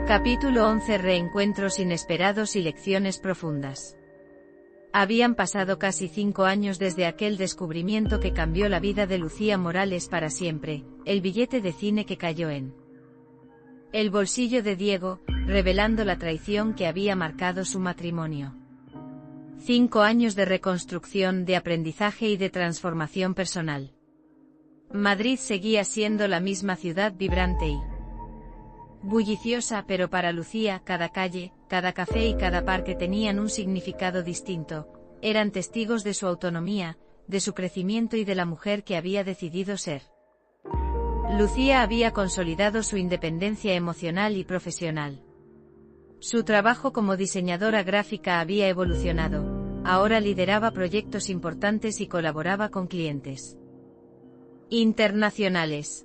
Capítulo 11. Reencuentros inesperados y lecciones profundas. Habían pasado casi 5 años desde aquel descubrimiento que cambió la vida de Lucía Morales para siempre, el billete de cine que cayó en el bolsillo de Diego, revelando la traición que había marcado su matrimonio. 5 años de reconstrucción, de aprendizaje y de transformación personal. Madrid seguía siendo la misma ciudad vibrante y bulliciosa, pero para Lucía cada calle, cada café y cada parque tenían un significado distinto. Eran testigos de su autonomía, de su crecimiento y de la mujer que había decidido ser. Lucía había consolidado su independencia emocional y profesional. Su trabajo como diseñadora gráfica había evolucionado. Ahora lideraba proyectos importantes y colaboraba con clientes internacionales.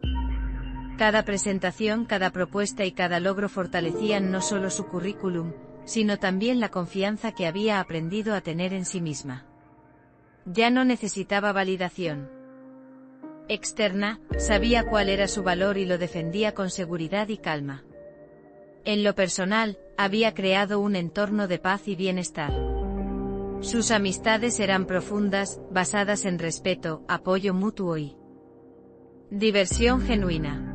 Cada presentación, cada propuesta y cada logro fortalecían no solo su currículum, sino también la confianza que había aprendido a tener en sí misma. Ya no necesitaba validación externa, sabía cuál era su valor y lo defendía con seguridad y calma. En lo personal, había creado un entorno de paz y bienestar. Sus amistades eran profundas, basadas en respeto, apoyo mutuo y diversión genuina.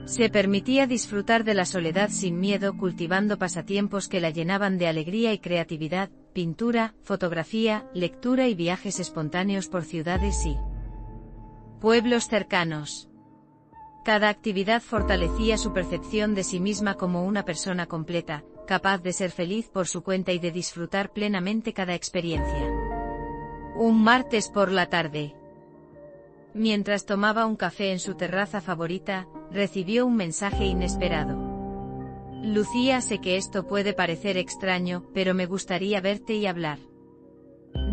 Se permitía disfrutar de la soledad sin miedo, cultivando pasatiempos que la llenaban de alegría y creatividad: pintura, fotografía, lectura y viajes espontáneos por ciudades y pueblos cercanos. Cada actividad fortalecía su percepción de sí misma como una persona completa, capaz de ser feliz por su cuenta y de disfrutar plenamente cada experiencia. Un martes por la tarde, mientras tomaba un café en su terraza favorita, recibió un mensaje inesperado. Lucía, sé que esto puede parecer extraño, pero me gustaría verte y hablar.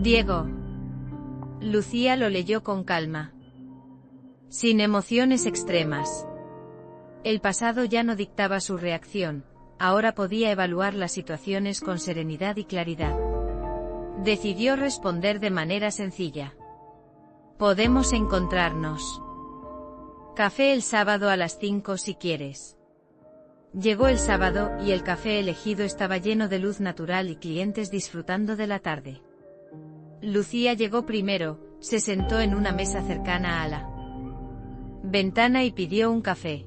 Diego. Lucía lo leyó con calma, sin emociones extremas. El pasado ya no dictaba su reacción, ahora podía evaluar las situaciones con serenidad y claridad. Decidió responder de manera sencilla. Podemos encontrarnos. Café el sábado a las 5 si quieres. Llegó el sábado, y el café elegido estaba lleno de luz natural y clientes disfrutando de la tarde. Lucía llegó primero, se sentó en una mesa cercana a la ventana y pidió un café.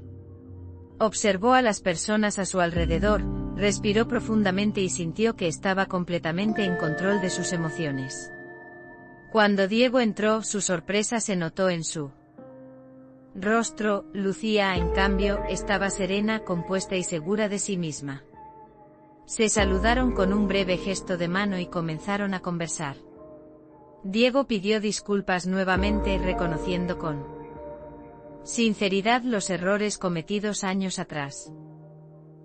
Observó a las personas a su alrededor, respiró profundamente y sintió que estaba completamente en control de sus emociones. Cuando Diego entró, su sorpresa se notó en su rostro. Lucía, en cambio, estaba serena, compuesta y segura de sí misma. Se saludaron con un breve gesto de mano y comenzaron a conversar. Diego pidió disculpas nuevamente, reconociendo con sinceridad los errores cometidos años atrás.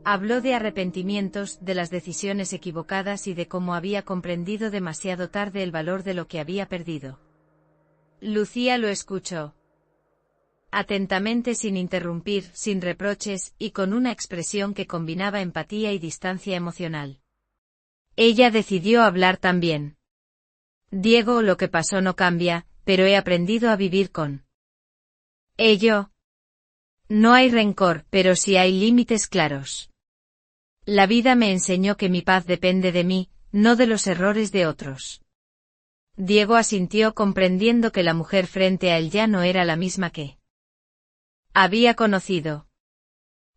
Habló de arrepentimientos, de las decisiones equivocadas y de cómo había comprendido demasiado tarde el valor de lo que había perdido. Lucía lo escuchó atentamente, sin interrumpir, sin reproches, y con una expresión que combinaba empatía y distancia emocional. Ella decidió hablar también. Diego, lo que pasó no cambia, pero he aprendido a vivir con ello. No hay rencor, pero sí hay límites claros. La vida me enseñó que mi paz depende de mí, no de los errores de otros. Diego asintió, comprendiendo que la mujer frente a él ya no era la misma que había conocido.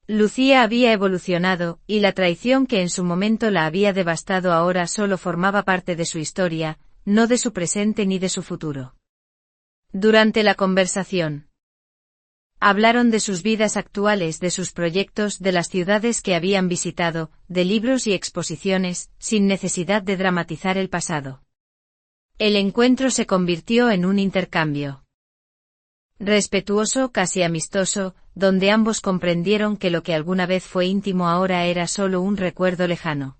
Lucía había evolucionado, y la traición que en su momento la había devastado ahora solo formaba parte de su historia, no de su presente ni de su futuro. Durante la conversación, hablaron de sus vidas actuales, de sus proyectos, de las ciudades que habían visitado, de libros y exposiciones, sin necesidad de dramatizar el pasado. El encuentro se convirtió en un intercambio respetuoso, casi amistoso, donde ambos comprendieron que lo que alguna vez fue íntimo ahora era solo un recuerdo lejano.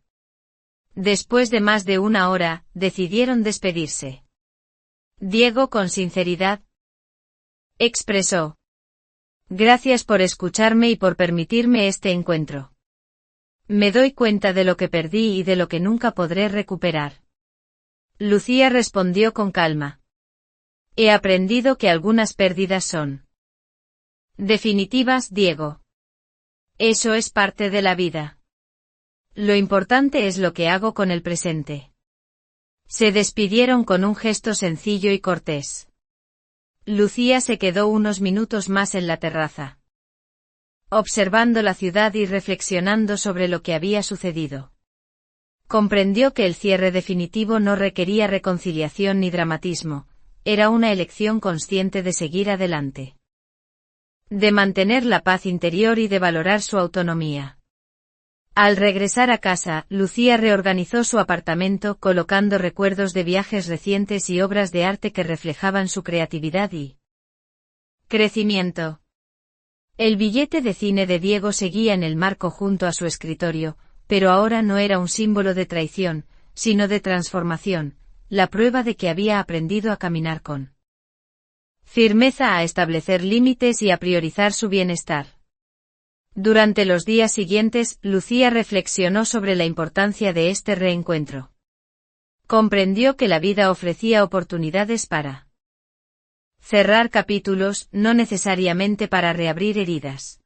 Después de más de una hora, decidieron despedirse. Diego, con sinceridad, expresó: gracias por escucharme y por permitirme este encuentro. Me doy cuenta de lo que perdí y de lo que nunca podré recuperar. Lucía respondió con calma: he aprendido que algunas pérdidas son definitivas, Diego. Eso es parte de la vida. Lo importante es lo que hago con el presente. Se despidieron con un gesto sencillo y cortés. Lucía se quedó unos minutos más en la terraza, observando la ciudad y reflexionando sobre lo que había sucedido. Comprendió que el cierre definitivo no requería reconciliación ni dramatismo, era una elección consciente de seguir adelante, de mantener la paz interior y de valorar su autonomía. Al regresar a casa, Lucía reorganizó su apartamento colocando recuerdos de viajes recientes y obras de arte que reflejaban su creatividad y crecimiento. El billete de cine de Diego seguía en el marco junto a su escritorio, pero ahora no era un símbolo de traición, sino de transformación, la prueba de que había aprendido a caminar con firmeza, a establecer límites y a priorizar su bienestar. Durante los días siguientes, Lucía reflexionó sobre la importancia de este reencuentro. Comprendió que la vida ofrecía oportunidades para cerrar capítulos, no necesariamente para reabrir heridas.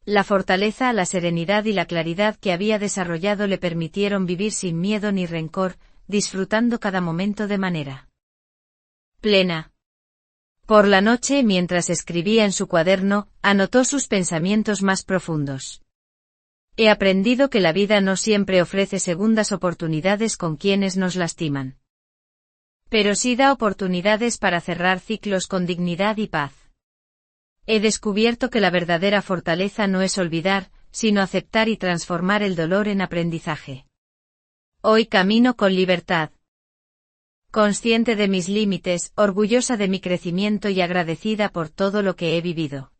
La fortaleza, la serenidad y la claridad que había desarrollado le permitieron vivir sin miedo ni rencor, disfrutando cada momento de manera plena. Por la noche, mientras escribía en su cuaderno, anotó sus pensamientos más profundos. He aprendido que la vida no siempre ofrece segundas oportunidades con quienes nos lastiman. Pero sí da oportunidades para cerrar ciclos con dignidad y paz. He descubierto que la verdadera fortaleza no es olvidar, sino aceptar y transformar el dolor en aprendizaje. Hoy camino con libertad. Consciente de mis límites, orgullosa de mi crecimiento y agradecida por todo lo que he vivido.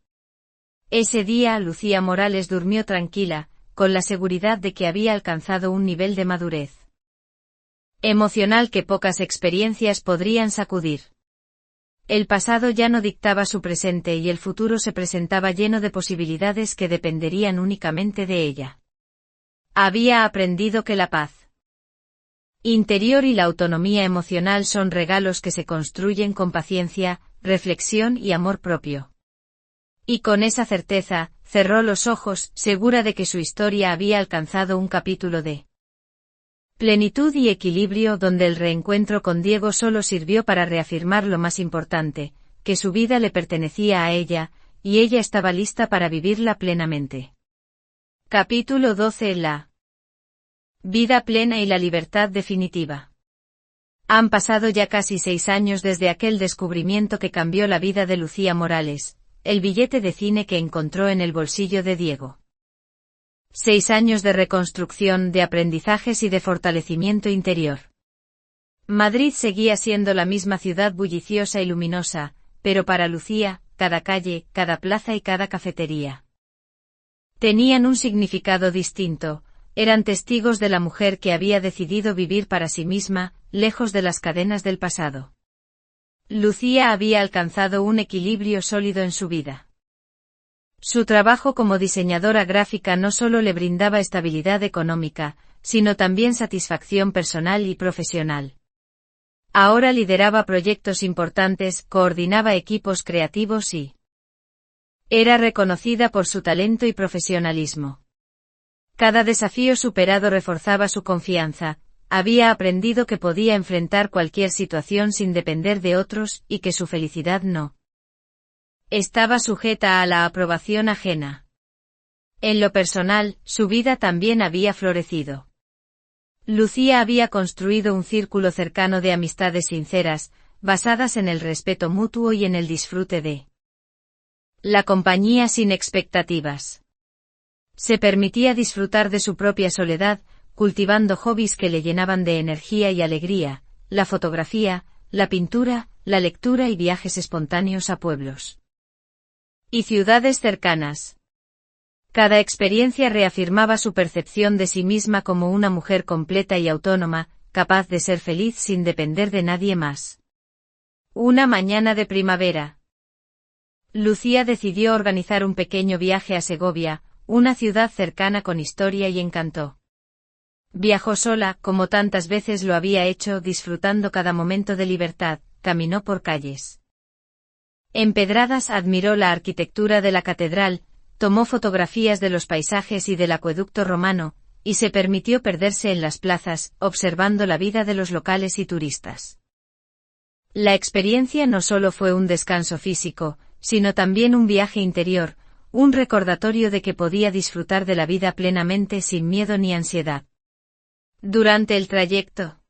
Ese día Lucía Morales durmió tranquila, con la seguridad de que había alcanzado un nivel de madurez emocional que pocas experiencias podrían sacudir. El pasado ya no dictaba su presente y el futuro se presentaba lleno de posibilidades que dependerían únicamente de ella. Había aprendido que la paz interior y la autonomía emocional son regalos que se construyen con paciencia, reflexión y amor propio. Y con esa certeza, cerró los ojos, segura de que su historia había alcanzado un capítulo de plenitud y equilibrio donde el reencuentro con Diego solo sirvió para reafirmar lo más importante, que su vida le pertenecía a ella, y ella estaba lista para vivirla plenamente. Capítulo 12. La vida plena y la libertad definitiva. Han pasado ya casi 6 años desde aquel descubrimiento que cambió la vida de Lucía Morales, el billete de cine que encontró en el bolsillo de Diego. 6 años de reconstrucción, de aprendizajes y de fortalecimiento interior. Madrid seguía siendo la misma ciudad bulliciosa y luminosa, pero para Lucía, cada calle, cada plaza y cada cafetería tenían un significado distinto. Eran testigos de la mujer que había decidido vivir para sí misma, lejos de las cadenas del pasado. Lucía había alcanzado un equilibrio sólido en su vida. Su trabajo como diseñadora gráfica no solo le brindaba estabilidad económica, sino también satisfacción personal y profesional. Ahora lideraba proyectos importantes, coordinaba equipos creativos y era reconocida por su talento y profesionalismo. Cada desafío superado reforzaba su confianza, había aprendido que podía enfrentar cualquier situación sin depender de otros y que su felicidad no estaba sujeta a la aprobación ajena. En lo personal, su vida también había florecido. Lucía había construido un círculo cercano de amistades sinceras, basadas en el respeto mutuo y en el disfrute de la compañía sin expectativas. Se permitía disfrutar de su propia soledad, cultivando hobbies que le llenaban de energía y alegría, la fotografía, la pintura, la lectura y viajes espontáneos a pueblos y ciudades cercanas. Cada experiencia reafirmaba su percepción de sí misma como una mujer completa y autónoma, capaz de ser feliz sin depender de nadie más. Una mañana de primavera, Lucía decidió organizar un pequeño viaje a Segovia, una ciudad cercana con historia y encanto. Viajó sola, como tantas veces lo había hecho, disfrutando cada momento de libertad, caminó por calles empedradas, admiró la arquitectura de la catedral, tomó fotografías de los paisajes y del acueducto romano, y se permitió perderse en las plazas, observando la vida de los locales y turistas. La experiencia no solo fue un descanso físico, sino también un viaje interior, un recordatorio de que podía disfrutar de la vida plenamente sin miedo ni ansiedad. Durante el trayecto,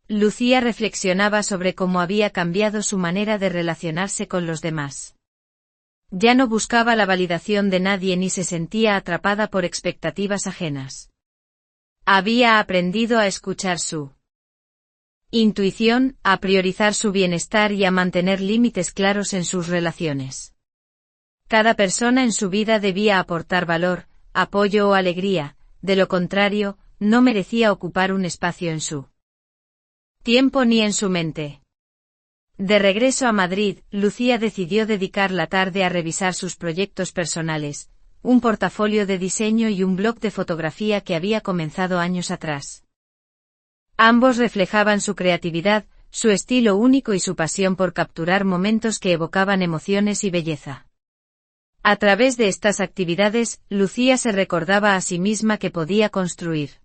Lucía reflexionaba sobre cómo había cambiado su manera de relacionarse con los demás. Ya no buscaba la validación de nadie ni se sentía atrapada por expectativas ajenas. Había aprendido a escuchar su intuición, a priorizar su bienestar y a mantener límites claros en sus relaciones. Cada persona en su vida debía aportar valor, apoyo o alegría, de lo contrario, no merecía ocupar un espacio en su tiempo ni en su mente. De regreso a Madrid, Lucía decidió dedicar la tarde a revisar sus proyectos personales, un portafolio de diseño y un blog de fotografía que había comenzado años atrás. Ambos reflejaban su creatividad, su estilo único y su pasión por capturar momentos que evocaban emociones y belleza. A través de estas actividades, Lucía se recordaba a sí misma que podía construir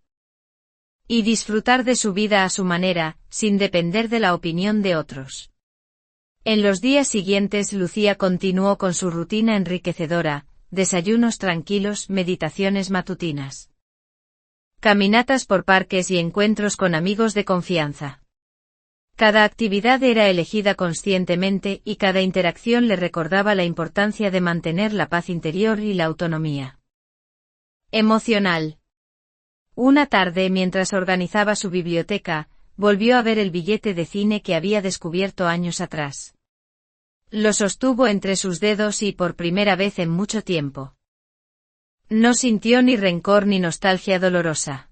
y disfrutar de su vida a su manera, sin depender de la opinión de otros. En los días siguientes Lucía continuó con su rutina enriquecedora, desayunos tranquilos, meditaciones matutinas, caminatas por parques y encuentros con amigos de confianza. Cada actividad era elegida conscientemente y cada interacción le recordaba la importancia de mantener la paz interior y la autonomía emocional. Una tarde, mientras organizaba su biblioteca, volvió a ver el billete de cine que había descubierto años atrás. Lo sostuvo entre sus dedos y por primera vez en mucho tiempo no sintió ni rencor ni nostalgia dolorosa.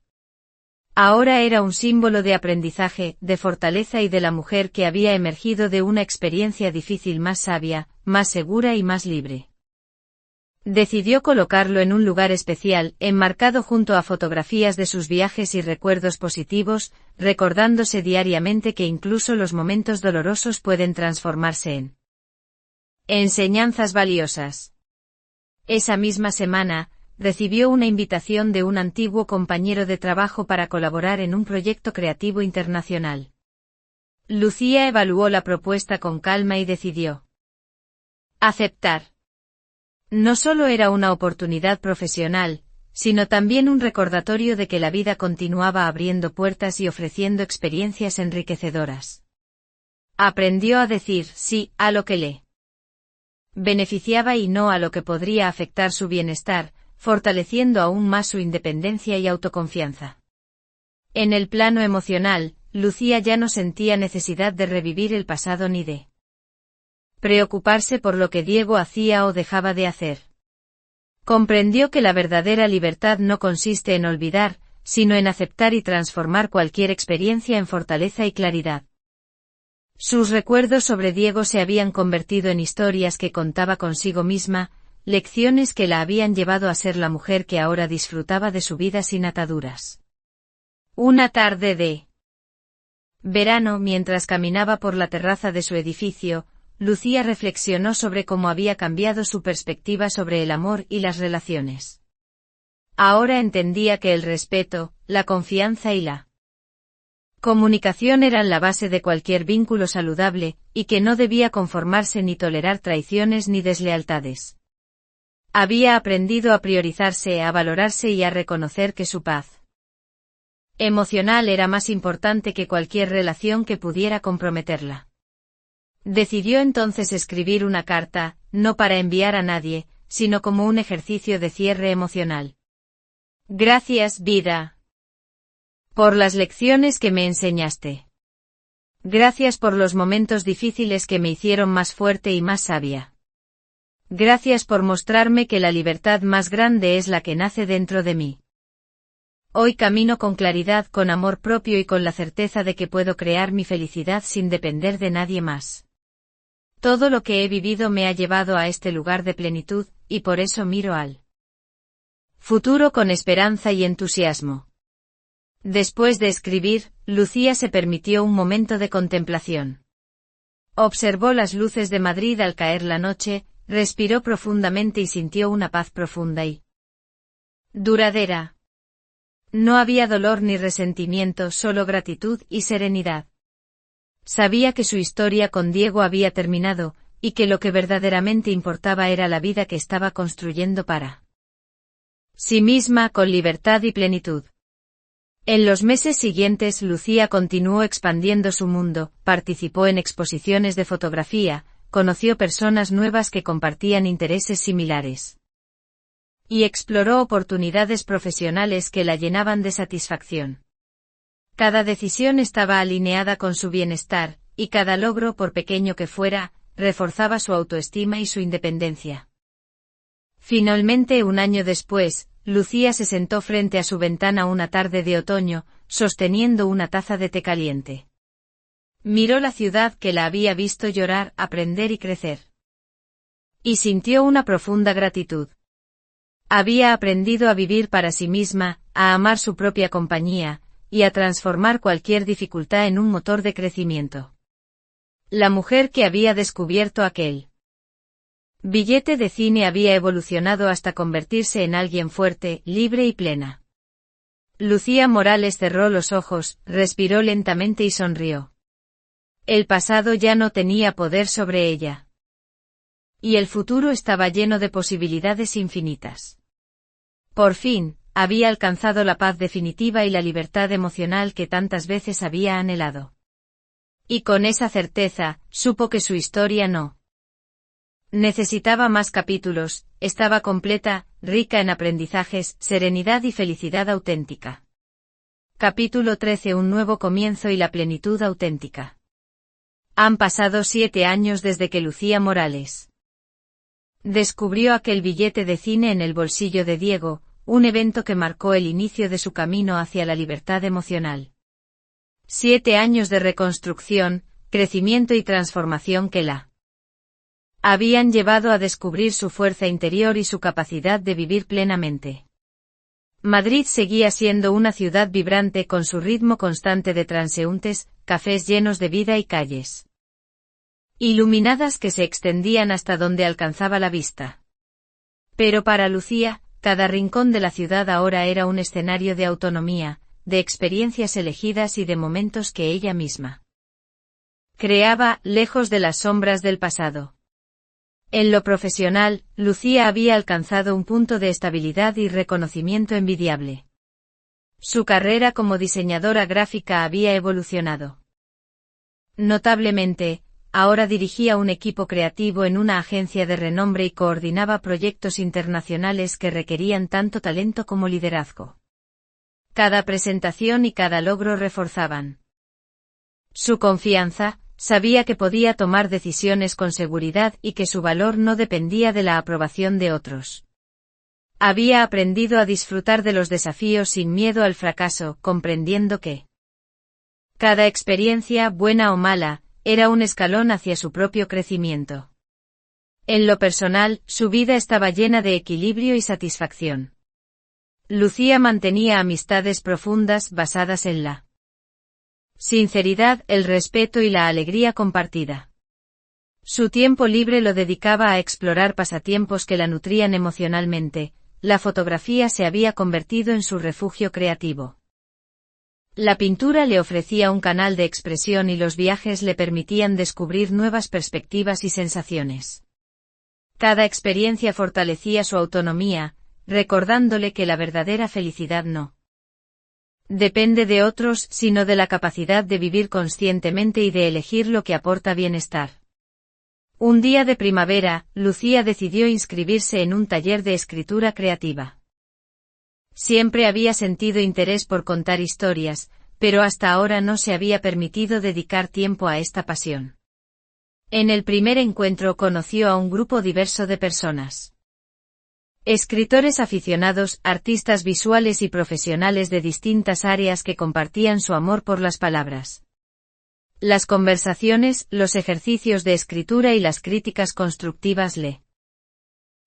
Ahora era un símbolo de aprendizaje, de fortaleza y de la mujer que había emergido de una experiencia difícil más sabia, más segura y más libre. Decidió colocarlo en un lugar especial, enmarcado junto a fotografías de sus viajes y recuerdos positivos, recordándose diariamente que incluso los momentos dolorosos pueden transformarse en enseñanzas valiosas. Esa misma semana, recibió una invitación de un antiguo compañero de trabajo para colaborar en un proyecto creativo internacional. Lucía evaluó la propuesta con calma y decidió aceptar. No solo era una oportunidad profesional, sino también un recordatorio de que la vida continuaba abriendo puertas y ofreciendo experiencias enriquecedoras. Aprendió a decir sí a lo que le beneficiaba y no a lo que podría afectar su bienestar, fortaleciendo aún más su independencia y autoconfianza. En el plano emocional, Lucía ya no sentía necesidad de revivir el pasado ni de preocuparse por lo que Diego hacía o dejaba de hacer. Comprendió que la verdadera libertad no consiste en olvidar, sino en aceptar y transformar cualquier experiencia en fortaleza y claridad. Sus recuerdos sobre Diego se habían convertido en historias que contaba consigo misma, lecciones que la habían llevado a ser la mujer que ahora disfrutaba de su vida sin ataduras. Una tarde de verano, mientras caminaba por la terraza de su edificio, Lucía reflexionó sobre cómo había cambiado su perspectiva sobre el amor y las relaciones. Ahora entendía que el respeto, la confianza y la comunicación eran la base de cualquier vínculo saludable, y que no debía conformarse ni tolerar traiciones ni deslealtades. Había aprendido a priorizarse, a valorarse y a reconocer que su paz emocional era más importante que cualquier relación que pudiera comprometerla. Decidió entonces escribir una carta, no para enviar a nadie, sino como un ejercicio de cierre emocional. Gracias, vida, por las lecciones que me enseñaste. Gracias por los momentos difíciles que me hicieron más fuerte y más sabia. Gracias por mostrarme que la libertad más grande es la que nace dentro de mí. Hoy camino con claridad, con amor propio y con la certeza de que puedo crear mi felicidad sin depender de nadie más. Todo lo que he vivido me ha llevado a este lugar de plenitud, y por eso miro al futuro con esperanza y entusiasmo. Después de escribir, Lucía se permitió un momento de contemplación. Observó las luces de Madrid al caer la noche, respiró profundamente y sintió una paz profunda y duradera. No había dolor ni resentimiento, solo gratitud y serenidad. Sabía que su historia con Diego había terminado, y que lo que verdaderamente importaba era la vida que estaba construyendo para sí misma con libertad y plenitud. En los meses siguientes Lucía continuó expandiendo su mundo, participó en exposiciones de fotografía, conoció personas nuevas que compartían intereses similares y exploró oportunidades profesionales que la llenaban de satisfacción. Cada decisión estaba alineada con su bienestar, y cada logro, por pequeño que fuera, reforzaba su autoestima y su independencia. Finalmente, un año después, Lucía se sentó frente a su ventana una tarde de otoño, sosteniendo una taza de té caliente. Miró la ciudad que la había visto llorar, aprender y crecer. Y sintió una profunda gratitud. Había aprendido a vivir para sí misma, a amar su propia compañía, y a transformar cualquier dificultad en un motor de crecimiento. La mujer que había descubierto aquel billete de cine había evolucionado hasta convertirse en alguien fuerte, libre y plena. Lucía Morales cerró los ojos, respiró lentamente y sonrió. El pasado ya no tenía poder sobre ella. Y el futuro estaba lleno de posibilidades infinitas. Por fin, había alcanzado la paz definitiva y la libertad emocional que tantas veces había anhelado. Y con esa certeza, supo que su historia no necesitaba más capítulos, estaba completa, rica en aprendizajes, serenidad y felicidad auténtica. Capítulo 13: Un nuevo comienzo y la plenitud auténtica. Han pasado 7 años desde que Lucía Morales descubrió aquel billete de cine en el bolsillo de Diego, un evento que marcó el inicio de su camino hacia la libertad emocional. 7 años de reconstrucción, crecimiento y transformación que la habían llevado a descubrir su fuerza interior y su capacidad de vivir plenamente. Madrid seguía siendo una ciudad vibrante con su ritmo constante de transeúntes, cafés llenos de vida y calles iluminadas que se extendían hasta donde alcanzaba la vista. Pero para Lucía, cada rincón de la ciudad ahora era un escenario de autonomía, de experiencias elegidas y de momentos que ella misma creaba, lejos de las sombras del pasado. En lo profesional, Lucía había alcanzado un punto de estabilidad y reconocimiento envidiable. Su carrera como diseñadora gráfica había evolucionado notablemente. Ahora dirigía un equipo creativo en una agencia de renombre y coordinaba proyectos internacionales que requerían tanto talento como liderazgo. Cada presentación y cada logro reforzaban su confianza, sabía que podía tomar decisiones con seguridad y que su valor no dependía de la aprobación de otros. Había aprendido a disfrutar de los desafíos sin miedo al fracaso, comprendiendo que cada experiencia, buena o mala, era un escalón hacia su propio crecimiento. En lo personal, su vida estaba llena de equilibrio y satisfacción. Lucía mantenía amistades profundas basadas en la sinceridad, el respeto y la alegría compartida. Su tiempo libre lo dedicaba a explorar pasatiempos que la nutrían emocionalmente. La fotografía se había convertido en su refugio creativo. La pintura le ofrecía un canal de expresión y los viajes le permitían descubrir nuevas perspectivas y sensaciones. Cada experiencia fortalecía su autonomía, recordándole que la verdadera felicidad no depende de otros, sino de la capacidad de vivir conscientemente y de elegir lo que aporta bienestar. Un día de primavera, Lucía decidió inscribirse en un taller de escritura creativa. Siempre había sentido interés por contar historias, pero hasta ahora no se había permitido dedicar tiempo a esta pasión. En el primer encuentro conoció a un grupo diverso de personas. Escritores aficionados, artistas visuales y profesionales de distintas áreas que compartían su amor por las palabras. Las conversaciones, los ejercicios de escritura y las críticas constructivas le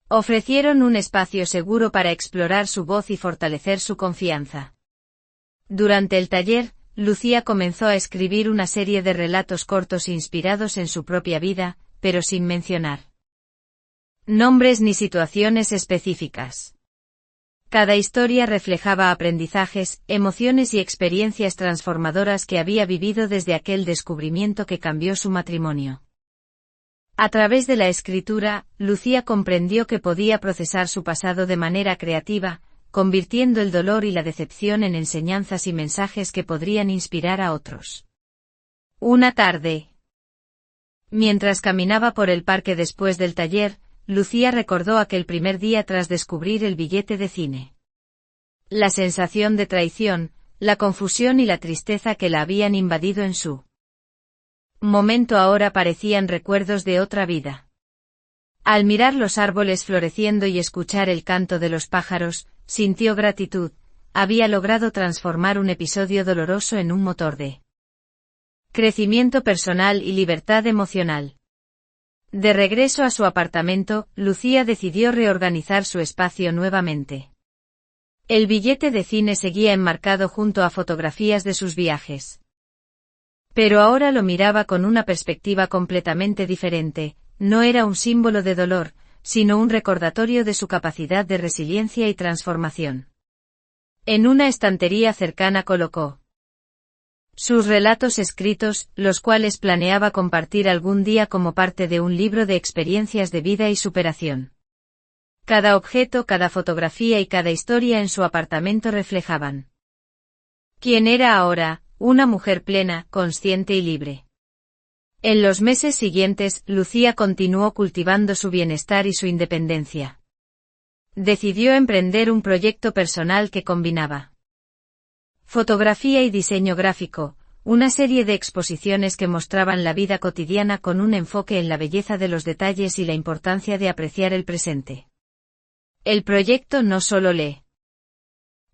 ofrecieron un espacio seguro para explorar su voz y fortalecer su confianza. Durante el taller, Lucía comenzó a escribir una serie de relatos cortos inspirados en su propia vida, pero sin mencionar nombres ni situaciones específicas. Cada historia reflejaba aprendizajes, emociones y experiencias transformadoras que había vivido desde aquel descubrimiento que cambió su matrimonio. A través de la escritura, Lucía comprendió que podía procesar su pasado de manera creativa, convirtiendo el dolor y la decepción en enseñanzas y mensajes que podrían inspirar a otros. Una tarde, mientras caminaba por el parque después del taller, Lucía recordó aquel primer día tras descubrir el billete de cine. La sensación de traición, la confusión y la tristeza que la habían invadido en su momento ahora parecían recuerdos de otra vida. Al mirar los árboles floreciendo y escuchar el canto de los pájaros, sintió gratitud, había logrado transformar un episodio doloroso en un motor de crecimiento personal y libertad emocional. De regreso a su apartamento, Lucía decidió reorganizar su espacio nuevamente. El billete de cine seguía enmarcado junto a fotografías de sus viajes. Pero ahora lo miraba con una perspectiva completamente diferente, no era un símbolo de dolor, sino un recordatorio de su capacidad de resiliencia y transformación. En una estantería cercana colocó sus relatos escritos, los cuales planeaba compartir algún día como parte de un libro de experiencias de vida y superación. Cada objeto, cada fotografía y cada historia en su apartamento reflejaban quién era ahora, una mujer plena, consciente y libre. En los meses siguientes, Lucía continuó cultivando su bienestar y su independencia. Decidió emprender un proyecto personal que combinaba fotografía y diseño gráfico, una serie de exposiciones que mostraban la vida cotidiana con un enfoque en la belleza de los detalles y la importancia de apreciar el presente. El proyecto no solo le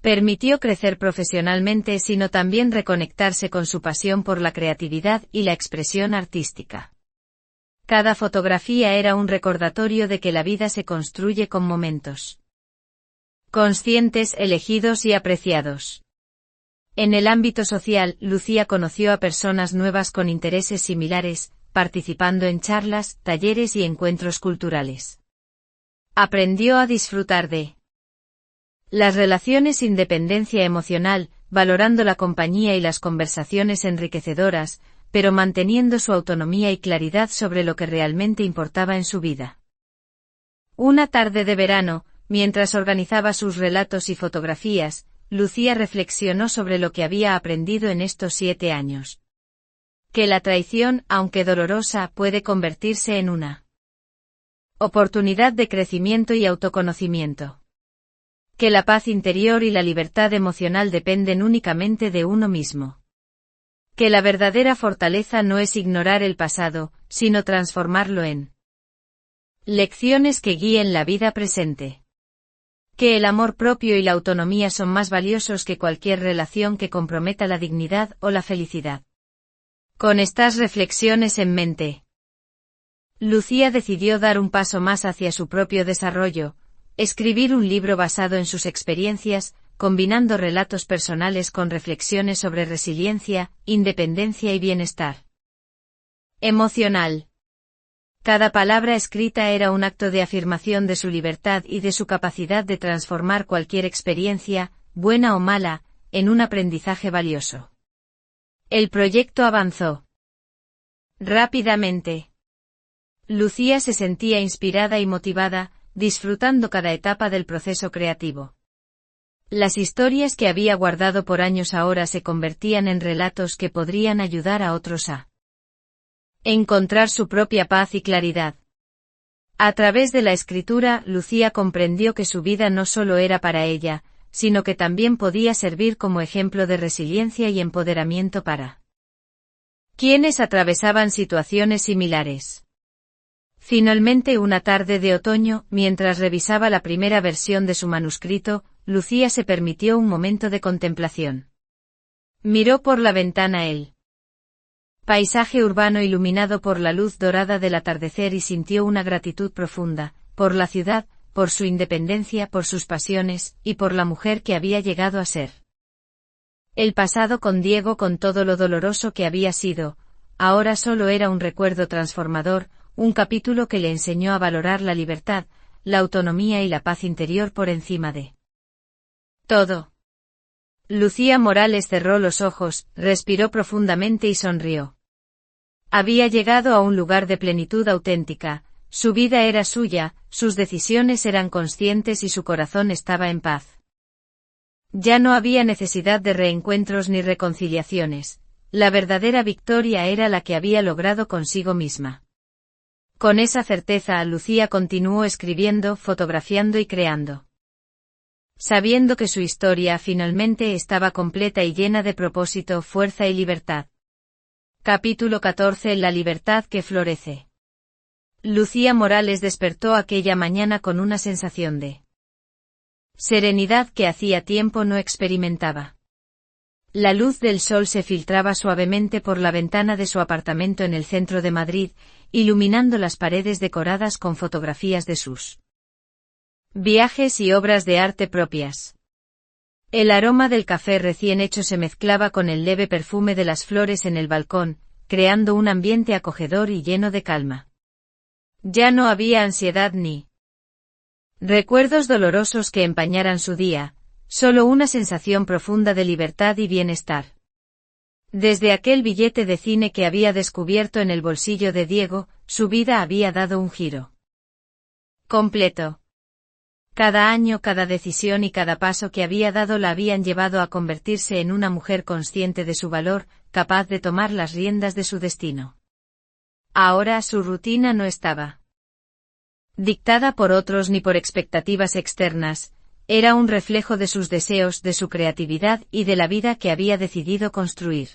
permitió crecer profesionalmente, sino también reconectarse con su pasión por la creatividad y la expresión artística. Cada fotografía era un recordatorio de que la vida se construye con momentos conscientes, elegidos y apreciados. En el ámbito social, Lucía conoció a personas nuevas con intereses similares, participando en charlas, talleres y encuentros culturales. Aprendió a disfrutar de las relaciones sin dependencia emocional, valorando la compañía y las conversaciones enriquecedoras, pero manteniendo su autonomía y claridad sobre lo que realmente importaba en su vida. Una tarde de verano, mientras organizaba sus relatos y fotografías, Lucía reflexionó sobre lo que había aprendido en estos 7 años. Que la traición, aunque dolorosa, puede convertirse en una oportunidad de crecimiento y autoconocimiento. Que la paz interior y la libertad emocional dependen únicamente de uno mismo. Que la verdadera fortaleza no es ignorar el pasado, sino transformarlo en lecciones que guíen la vida presente. Que el amor propio y la autonomía son más valiosos que cualquier relación que comprometa la dignidad o la felicidad. Con estas reflexiones en mente, Lucía decidió dar un paso más hacia su propio desarrollo, escribir un libro basado en sus experiencias, combinando relatos personales con reflexiones sobre resiliencia, independencia y bienestar emocional. Cada palabra escrita era un acto de afirmación de su libertad y de su capacidad de transformar cualquier experiencia, buena o mala, en un aprendizaje valioso. El proyecto avanzó rápidamente. Lucía se sentía inspirada y motivada, disfrutando cada etapa del proceso creativo. Las historias que había guardado por años ahora se convertían en relatos que podrían ayudar a otros a encontrar su propia paz y claridad. A través de la escritura, Lucía comprendió que su vida no solo era para ella, sino que también podía servir como ejemplo de resiliencia y empoderamiento para quienes atravesaban situaciones similares. Finalmente, una tarde de otoño, mientras revisaba la primera versión de su manuscrito, Lucía se permitió un momento de contemplación. Miró por la ventana el paisaje urbano iluminado por la luz dorada del atardecer y sintió una gratitud profunda, por la ciudad, por su independencia, por sus pasiones, y por la mujer que había llegado a ser. El pasado con Diego, con todo lo doloroso que había sido, ahora solo era un recuerdo transformador, un capítulo que le enseñó a valorar la libertad, la autonomía y la paz interior por encima de todo. Lucía Morales cerró los ojos, respiró profundamente y sonrió. Había llegado a un lugar de plenitud auténtica, su vida era suya, sus decisiones eran conscientes y su corazón estaba en paz. Ya no había necesidad de reencuentros ni reconciliaciones, la verdadera victoria era la que había logrado consigo misma. Con esa certeza, Lucía continuó escribiendo, fotografiando y creando. Sabiendo que su historia finalmente estaba completa y llena de propósito, fuerza y libertad. Capítulo 14. La libertad que florece. Lucía Morales despertó aquella mañana con una sensación de serenidad que hacía tiempo no experimentaba. La luz del sol se filtraba suavemente por la ventana de su apartamento en el centro de Madrid, iluminando las paredes decoradas con fotografías de sus viajes y obras de arte propias. El aroma del café recién hecho se mezclaba con el leve perfume de las flores en el balcón, creando un ambiente acogedor y lleno de calma. Ya no había ansiedad ni recuerdos dolorosos que empañaran su día, solo una sensación profunda de libertad y bienestar. Desde aquel billete de cine que había descubierto en el bolsillo de Diego, su vida había dado un giro completo. Cada año, cada decisión y cada paso que había dado la habían llevado a convertirse en una mujer consciente de su valor, capaz de tomar las riendas de su destino. Ahora su rutina no estaba dictada por otros ni por expectativas externas, era un reflejo de sus deseos, de su creatividad y de la vida que había decidido construir.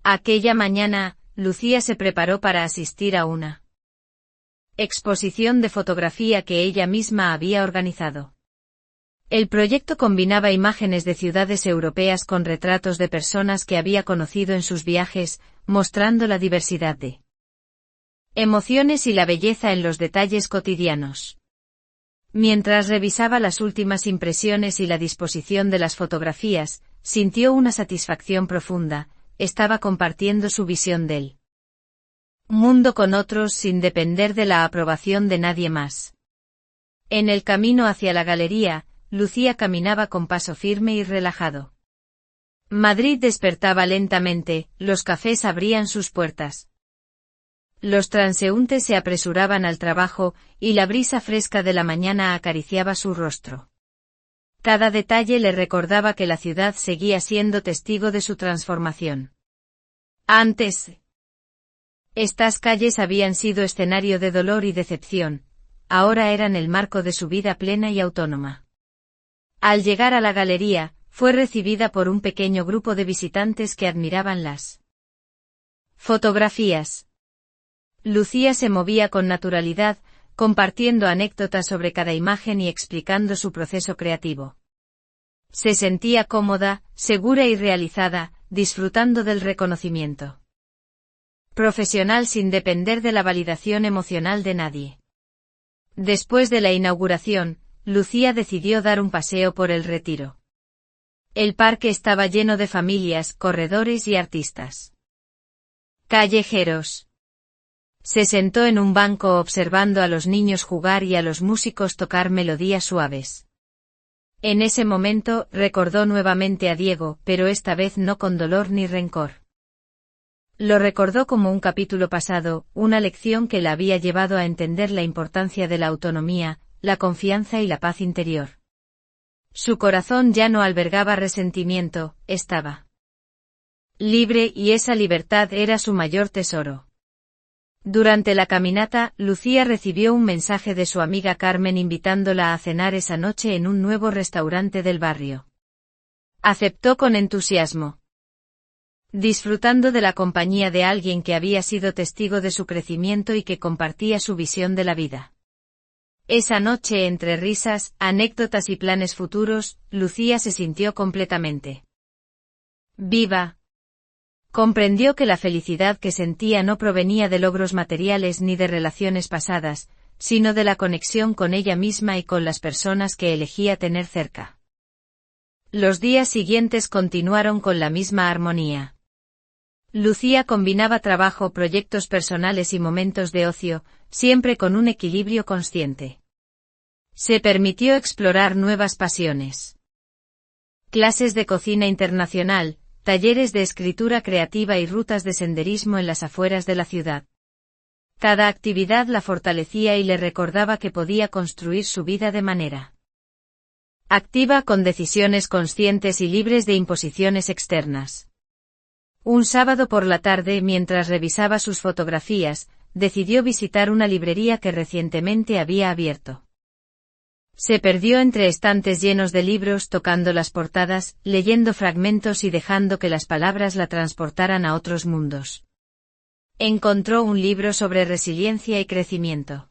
Aquella mañana, Lucía se preparó para asistir a una exposición de fotografía que ella misma había organizado. El proyecto combinaba imágenes de ciudades europeas con retratos de personas que había conocido en sus viajes, mostrando la diversidad de emociones y la belleza en los detalles cotidianos. Mientras revisaba las últimas impresiones y la disposición de las fotografías, sintió una satisfacción profunda, estaba compartiendo su visión del mundo con otros sin depender de la aprobación de nadie más. En el camino hacia la galería, Lucía caminaba con paso firme y relajado. Madrid despertaba lentamente, los cafés abrían sus puertas. Los transeúntes se apresuraban al trabajo, y la brisa fresca de la mañana acariciaba su rostro. Cada detalle le recordaba que la ciudad seguía siendo testigo de su transformación. Antes, estas calles habían sido escenario de dolor y decepción, ahora eran el marco de su vida plena y autónoma. Al llegar a la galería, fue recibida por un pequeño grupo de visitantes que admiraban las fotografías. Lucía se movía con naturalidad, compartiendo anécdotas sobre cada imagen y explicando su proceso creativo. Se sentía cómoda, segura y realizada, disfrutando del reconocimiento profesional sin depender de la validación emocional de nadie. Después de la inauguración, Lucía decidió dar un paseo por el Retiro. El parque estaba lleno de familias, corredores y artistas callejeros. Se sentó en un banco observando a los niños jugar y a los músicos tocar melodías suaves. En ese momento, recordó nuevamente a Diego, pero esta vez no con dolor ni rencor. Lo recordó como un capítulo pasado, una lección que la había llevado a entender la importancia de la autonomía, la confianza y la paz interior. Su corazón ya no albergaba resentimiento, estaba libre y esa libertad era su mayor tesoro. Durante la caminata, Lucía recibió un mensaje de su amiga Carmen invitándola a cenar esa noche en un nuevo restaurante del barrio. Aceptó con entusiasmo. Disfrutando de la compañía de alguien que había sido testigo de su crecimiento y que compartía su visión de la vida. Esa noche, entre risas, anécdotas y planes futuros, Lucía se sintió completamente viva. Comprendió que la felicidad que sentía no provenía de logros materiales ni de relaciones pasadas, sino de la conexión con ella misma y con las personas que elegía tener cerca. Los días siguientes continuaron con la misma armonía. Lucía combinaba trabajo, proyectos personales y momentos de ocio, siempre con un equilibrio consciente. Se permitió explorar nuevas pasiones. Clases de cocina internacional, talleres de escritura creativa y rutas de senderismo en las afueras de la ciudad. Cada actividad la fortalecía y le recordaba que podía construir su vida de manera activa, con decisiones conscientes y libres de imposiciones externas. Un sábado por la tarde, mientras revisaba sus fotografías, decidió visitar una librería que recientemente había abierto. Se perdió entre estantes llenos de libros, tocando las portadas, leyendo fragmentos y dejando que las palabras la transportaran a otros mundos. Encontró un libro sobre resiliencia y crecimiento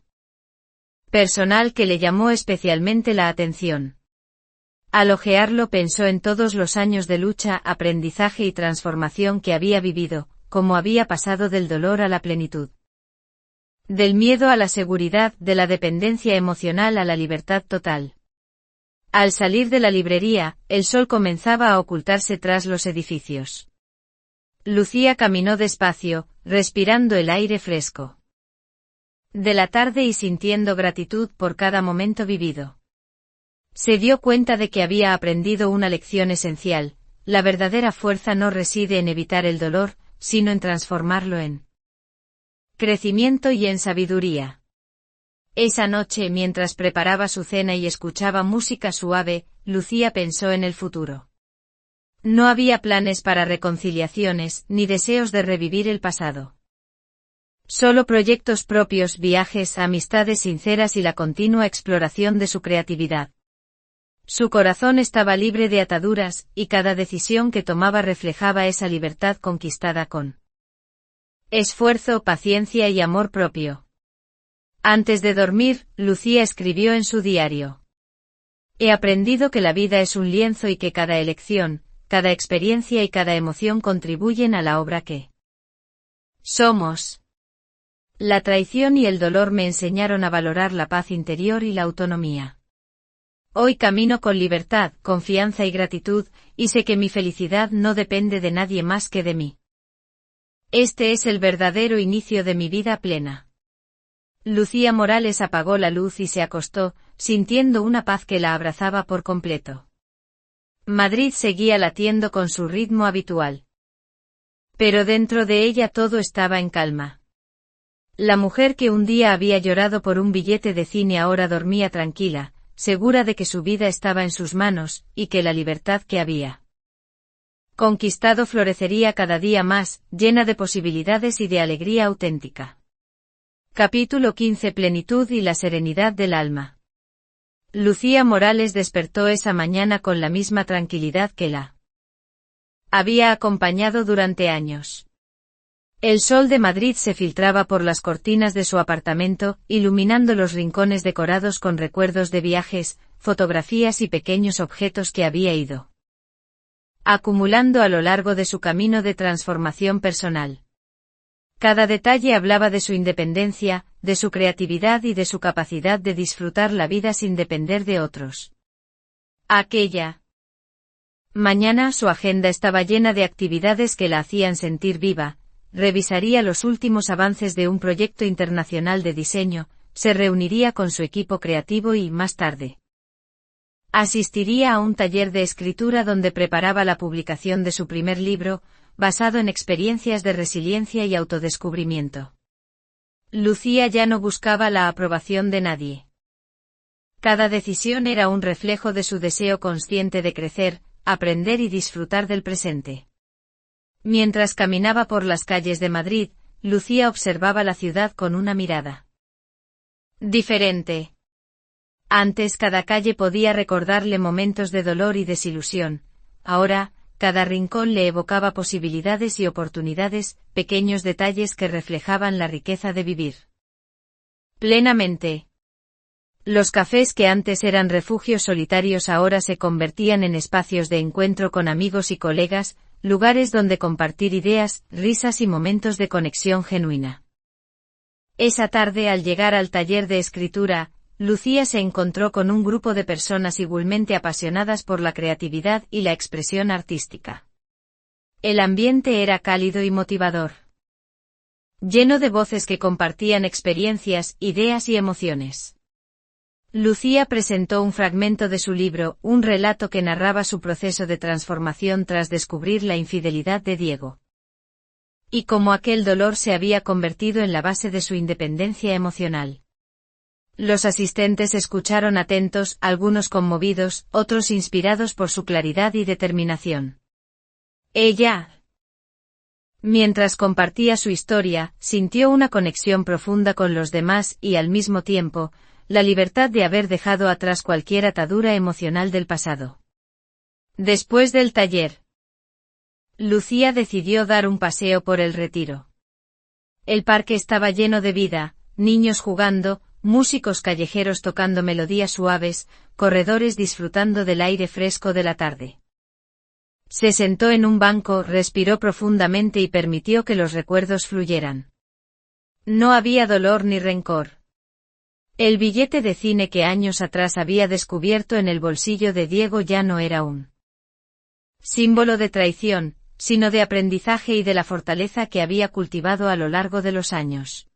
personal que le llamó especialmente la atención. Al hojearlo pensó en todos los años de lucha, aprendizaje y transformación que había vivido, cómo había pasado del dolor a la plenitud. Del miedo a la seguridad, de la dependencia emocional a la libertad total. Al salir de la librería, el sol comenzaba a ocultarse tras los edificios. Lucía caminó despacio, respirando el aire fresco de la tarde y sintiendo gratitud por cada momento vivido. Se dio cuenta de que había aprendido una lección esencial: la verdadera fuerza no reside en evitar el dolor, sino en transformarlo en crecimiento y en sabiduría. Esa noche, mientras preparaba su cena y escuchaba música suave, Lucía pensó en el futuro. No había planes para reconciliaciones, ni deseos de revivir el pasado. Solo proyectos propios, viajes, amistades sinceras y la continua exploración de su creatividad. Su corazón estaba libre de ataduras, y cada decisión que tomaba reflejaba esa libertad conquistada con esfuerzo, paciencia y amor propio. Antes de dormir, Lucía escribió en su diario: He aprendido que la vida es un lienzo y que cada elección, cada experiencia y cada emoción contribuyen a la obra que somos. La traición y el dolor me enseñaron a valorar la paz interior y la autonomía. Hoy camino con libertad, confianza y gratitud, y sé que mi felicidad no depende de nadie más que de mí. Este es el verdadero inicio de mi vida plena. Lucía Morales apagó la luz y se acostó, sintiendo una paz que la abrazaba por completo. Madrid seguía latiendo con su ritmo habitual. Pero dentro de ella todo estaba en calma. La mujer que un día había llorado por un billete de cine ahora dormía tranquila, segura de que su vida estaba en sus manos, y que la libertad que había conquistado florecería cada día más, llena de posibilidades y de alegría auténtica. Capítulo 15: Plenitud y la serenidad del alma. Lucía Morales despertó esa mañana con la misma tranquilidad que la había acompañado durante años. El sol de Madrid se filtraba por las cortinas de su apartamento, iluminando los rincones decorados con recuerdos de viajes, fotografías y pequeños objetos que había ido acumulando a lo largo de su camino de transformación personal. Cada detalle hablaba de su independencia, de su creatividad y de su capacidad de disfrutar la vida sin depender de otros. Aquella mañana su agenda estaba llena de actividades que la hacían sentir viva. Revisaría los últimos avances de un proyecto internacional de diseño, se reuniría con su equipo creativo y, más tarde, asistiría a un taller de escritura donde preparaba la publicación de su primer libro, basado en experiencias de resiliencia y autodescubrimiento. Lucía ya no buscaba la aprobación de nadie. Cada decisión era un reflejo de su deseo consciente de crecer, aprender y disfrutar del presente. Mientras caminaba por las calles de Madrid, Lucía observaba la ciudad con una mirada diferente. Antes cada calle podía recordarle momentos de dolor y desilusión, ahora, cada rincón le evocaba posibilidades y oportunidades, pequeños detalles que reflejaban la riqueza de vivir plenamente. Los cafés que antes eran refugios solitarios ahora se convertían en espacios de encuentro con amigos y colegas, lugares donde compartir ideas, risas y momentos de conexión genuina. Esa tarde, al llegar al taller de escritura, Lucía se encontró con un grupo de personas igualmente apasionadas por la creatividad y la expresión artística. El ambiente era cálido y motivador, lleno de voces que compartían experiencias, ideas y emociones. Lucía presentó un fragmento de su libro, un relato que narraba su proceso de transformación tras descubrir la infidelidad de Diego. Y cómo aquel dolor se había convertido en la base de su independencia emocional. Los asistentes escucharon atentos, algunos conmovidos, otros inspirados por su claridad y determinación. Ella, mientras compartía su historia, sintió una conexión profunda con los demás y, al mismo tiempo, la libertad de haber dejado atrás cualquier atadura emocional del pasado. Después del taller, Lucía decidió dar un paseo por el Retiro. El parque estaba lleno de vida, niños jugando, músicos callejeros tocando melodías suaves, corredores disfrutando del aire fresco de la tarde. Se sentó en un banco, respiró profundamente y permitió que los recuerdos fluyeran. No había dolor ni rencor. El billete de cine que años atrás había descubierto en el bolsillo de Diego ya no era un símbolo de traición, sino de aprendizaje y de la fortaleza que había cultivado a lo largo de los años.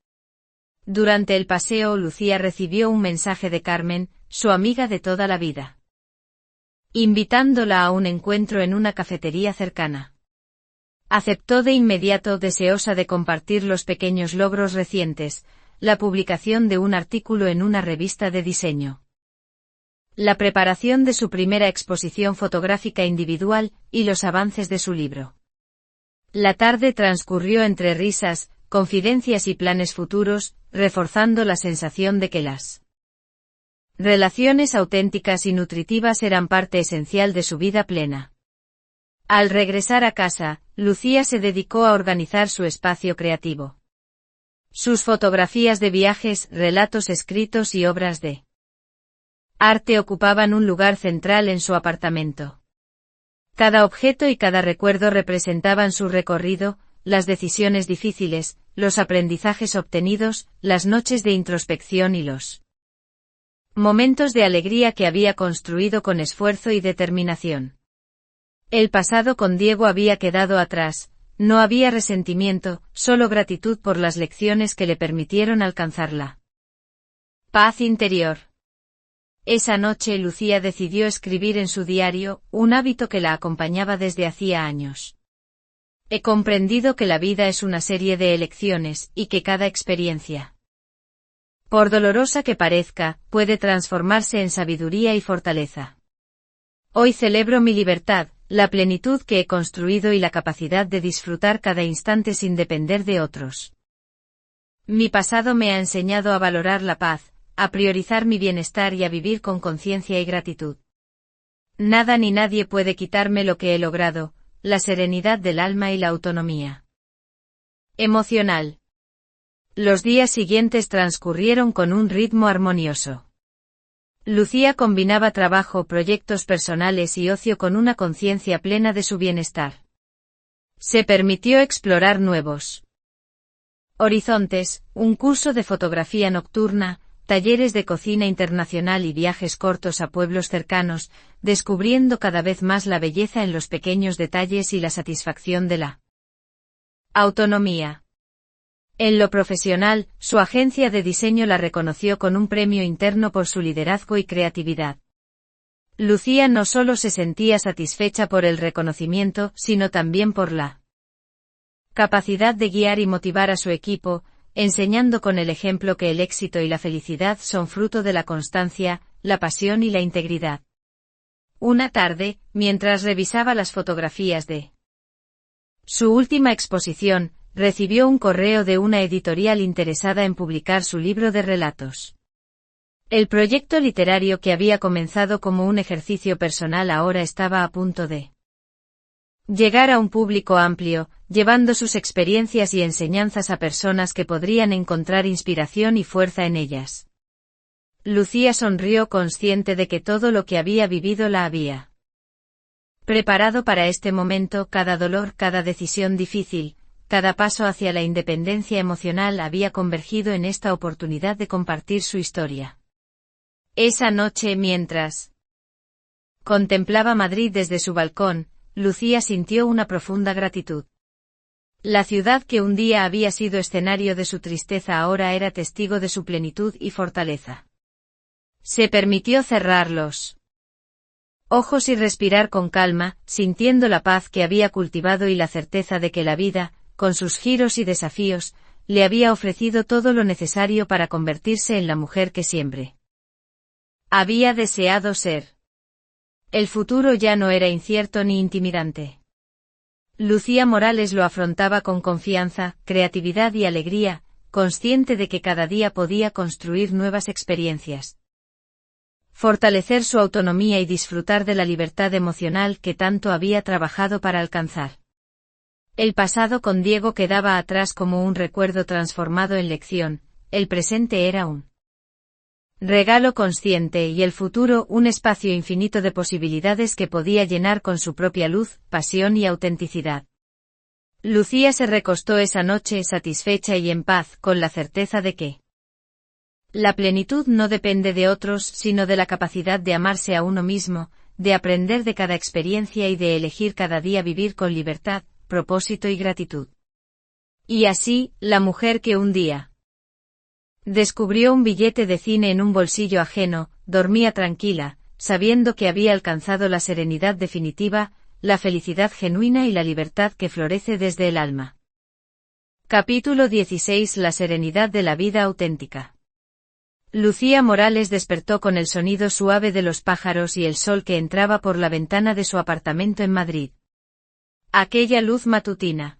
Durante el paseo, Lucía recibió un mensaje de Carmen, su amiga de toda la vida, invitándola a un encuentro en una cafetería cercana. Aceptó de inmediato, deseosa de compartir los pequeños logros recientes, la publicación de un artículo en una revista de diseño, la preparación de su primera exposición fotográfica individual, y los avances de su libro. La tarde transcurrió entre risas, confidencias y planes futuros, reforzando la sensación de que las relaciones auténticas y nutritivas eran parte esencial de su vida plena. Al regresar a casa, Lucía se dedicó a organizar su espacio creativo. Sus fotografías de viajes, relatos escritos y obras de arte ocupaban un lugar central en su apartamento. Cada objeto y cada recuerdo representaban su recorrido, las decisiones difíciles, los aprendizajes obtenidos, las noches de introspección y los momentos de alegría que había construido con esfuerzo y determinación. El pasado con Diego había quedado atrás, no había resentimiento, solo gratitud por las lecciones que le permitieron alcanzarla. Paz interior. Esa noche Lucía decidió escribir en su diario, un hábito que la acompañaba desde hacía años. He comprendido que la vida es una serie de elecciones, y que cada experiencia, por dolorosa que parezca, puede transformarse en sabiduría y fortaleza. Hoy celebro mi libertad, la plenitud que he construido y la capacidad de disfrutar cada instante sin depender de otros. Mi pasado me ha enseñado a valorar la paz, a priorizar mi bienestar y a vivir con conciencia y gratitud. Nada ni nadie puede quitarme lo que he logrado, la serenidad del alma y la autonomía emocional. Los días siguientes transcurrieron con un ritmo armonioso. Lucía combinaba trabajo, proyectos personales y ocio con una conciencia plena de su bienestar. Se permitió explorar nuevos horizontes, un curso de fotografía nocturna, talleres de cocina internacional y viajes cortos a pueblos cercanos, descubriendo cada vez más la belleza en los pequeños detalles y la satisfacción de la autonomía. En lo profesional, su agencia de diseño la reconoció con un premio interno por su liderazgo y creatividad. Lucía no solo se sentía satisfecha por el reconocimiento, sino también por la capacidad de guiar y motivar a su equipo, enseñando con el ejemplo que el éxito y la felicidad son fruto de la constancia, la pasión y la integridad. Una tarde, mientras revisaba las fotografías de su última exposición, recibió un correo de una editorial interesada en publicar su libro de relatos. El proyecto literario que había comenzado como un ejercicio personal ahora estaba a punto de llegar a un público amplio, llevando sus experiencias y enseñanzas a personas que podrían encontrar inspiración y fuerza en ellas. Lucía sonrió, consciente de que todo lo que había vivido la había preparado para este momento. Cada dolor, cada decisión difícil, cada paso hacia la independencia emocional había convergido en esta oportunidad de compartir su historia. Esa noche, mientras contemplaba Madrid desde su balcón, Lucía sintió una profunda gratitud. La ciudad que un día había sido escenario de su tristeza ahora era testigo de su plenitud y fortaleza. Se permitió cerrar los ojos y respirar con calma, sintiendo la paz que había cultivado y la certeza de que la vida, con sus giros y desafíos, le había ofrecido todo lo necesario para convertirse en la mujer que siempre había deseado ser. El futuro ya no era incierto ni intimidante. Lucía Morales lo afrontaba con confianza, creatividad y alegría, consciente de que cada día podía construir nuevas experiencias, fortalecer su autonomía y disfrutar de la libertad emocional que tanto había trabajado para alcanzar. El pasado con Diego quedaba atrás como un recuerdo transformado en lección, el presente era un regalo consciente y el futuro un espacio infinito de posibilidades que podía llenar con su propia luz, pasión y autenticidad. Lucía se recostó esa noche satisfecha y en paz, con la certeza de que la plenitud no depende de otros, sino de la capacidad de amarse a uno mismo, de aprender de cada experiencia y de elegir cada día vivir con libertad, propósito y gratitud. Y así, la mujer que un día descubrió un billete de cine en un bolsillo ajeno, dormía tranquila, sabiendo que había alcanzado la serenidad definitiva, la felicidad genuina y la libertad que florece desde el alma. Capítulo 16. La serenidad de la vida auténtica. Lucía Morales despertó con el sonido suave de los pájaros y el sol que entraba por la ventana de su apartamento en Madrid. Aquella luz matutina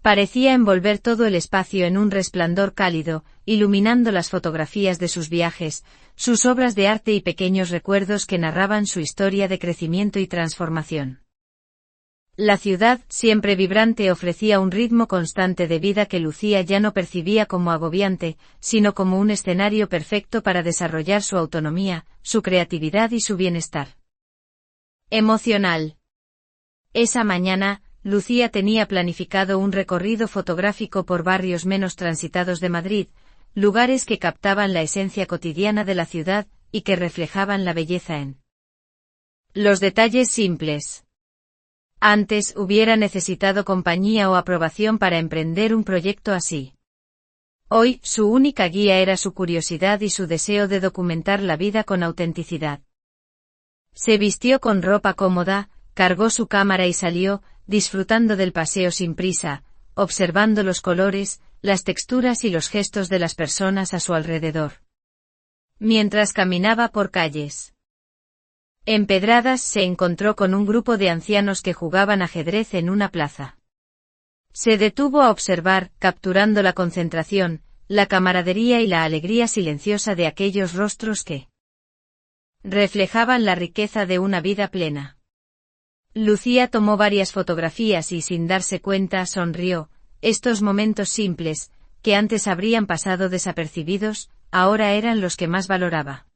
parecía envolver todo el espacio en un resplandor cálido, iluminando las fotografías de sus viajes, sus obras de arte y pequeños recuerdos que narraban su historia de crecimiento y transformación. La ciudad, siempre vibrante, ofrecía un ritmo constante de vida que Lucía ya no percibía como agobiante, sino como un escenario perfecto para desarrollar su autonomía, su creatividad y su bienestar emocional. Esa mañana, Lucía tenía planificado un recorrido fotográfico por barrios menos transitados de Madrid, lugares que captaban la esencia cotidiana de la ciudad y que reflejaban la belleza en los detalles simples. Antes hubiera necesitado compañía o aprobación para emprender un proyecto así. Hoy, su única guía era su curiosidad y su deseo de documentar la vida con autenticidad. Se vistió con ropa cómoda, cargó su cámara y salió, disfrutando del paseo sin prisa, observando los colores, las texturas y los gestos de las personas a su alrededor. Mientras caminaba por calles empedradas, se encontró con un grupo de ancianos que jugaban ajedrez en una plaza. Se detuvo a observar, capturando la concentración, la camaradería y la alegría silenciosa de aquellos rostros que reflejaban la riqueza de una vida plena. Lucía tomó varias fotografías y sin darse cuenta sonrió. Estos momentos simples, que antes habrían pasado desapercibidos, ahora eran los que más valoraba.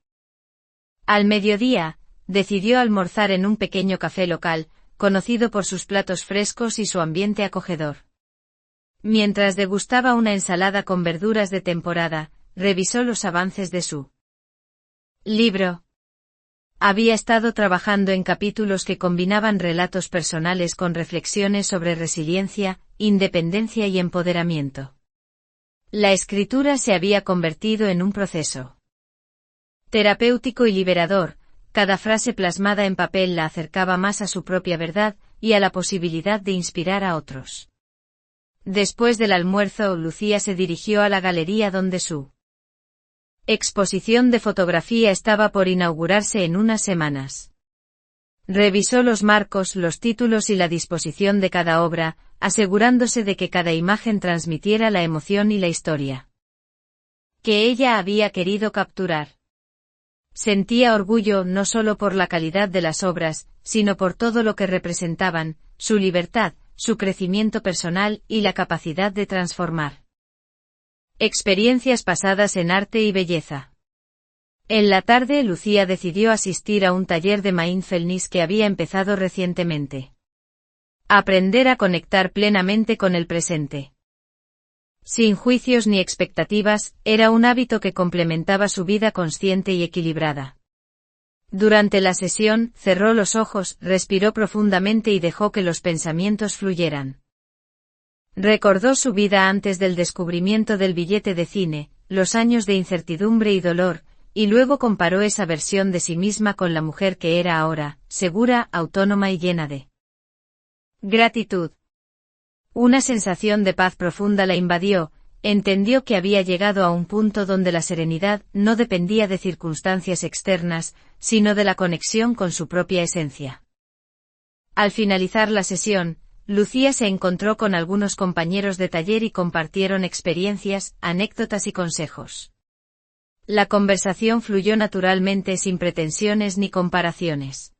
Al mediodía, decidió almorzar en un pequeño café local, conocido por sus platos frescos y su ambiente acogedor. Mientras degustaba una ensalada con verduras de temporada, revisó los avances de su libro. Había estado trabajando en capítulos que combinaban relatos personales con reflexiones sobre resiliencia, independencia y empoderamiento. La escritura se había convertido en un proceso terapéutico y liberador. Cada frase plasmada en papel la acercaba más a su propia verdad y a la posibilidad de inspirar a otros. Después del almuerzo, Lucía se dirigió a la galería donde su exposición de fotografía estaba por inaugurarse en unas semanas. Revisó los marcos, los títulos y la disposición de cada obra, asegurándose de que cada imagen transmitiera la emoción y la historia que ella había querido capturar. Sentía orgullo no solo por la calidad de las obras, sino por todo lo que representaban, su libertad, su crecimiento personal y la capacidad de transformar experiencias pasadas en arte y belleza. En la tarde, Lucía decidió asistir a un taller de mindfulness que había empezado recientemente. Aprender a conectar plenamente con el presente, sin juicios ni expectativas, era un hábito que complementaba su vida consciente y equilibrada. Durante la sesión, cerró los ojos, respiró profundamente y dejó que los pensamientos fluyeran. Recordó su vida antes del descubrimiento del billete de cine, los años de incertidumbre y dolor, y luego comparó esa versión de sí misma con la mujer que era ahora, segura, autónoma y llena de gratitud. Una sensación de paz profunda la invadió, entendió que había llegado a un punto donde la serenidad no dependía de circunstancias externas, sino de la conexión con su propia esencia. Al finalizar la sesión, Lucía se encontró con algunos compañeros de taller y compartieron experiencias, anécdotas y consejos. La conversación fluyó naturalmente sin pretensiones ni comparaciones.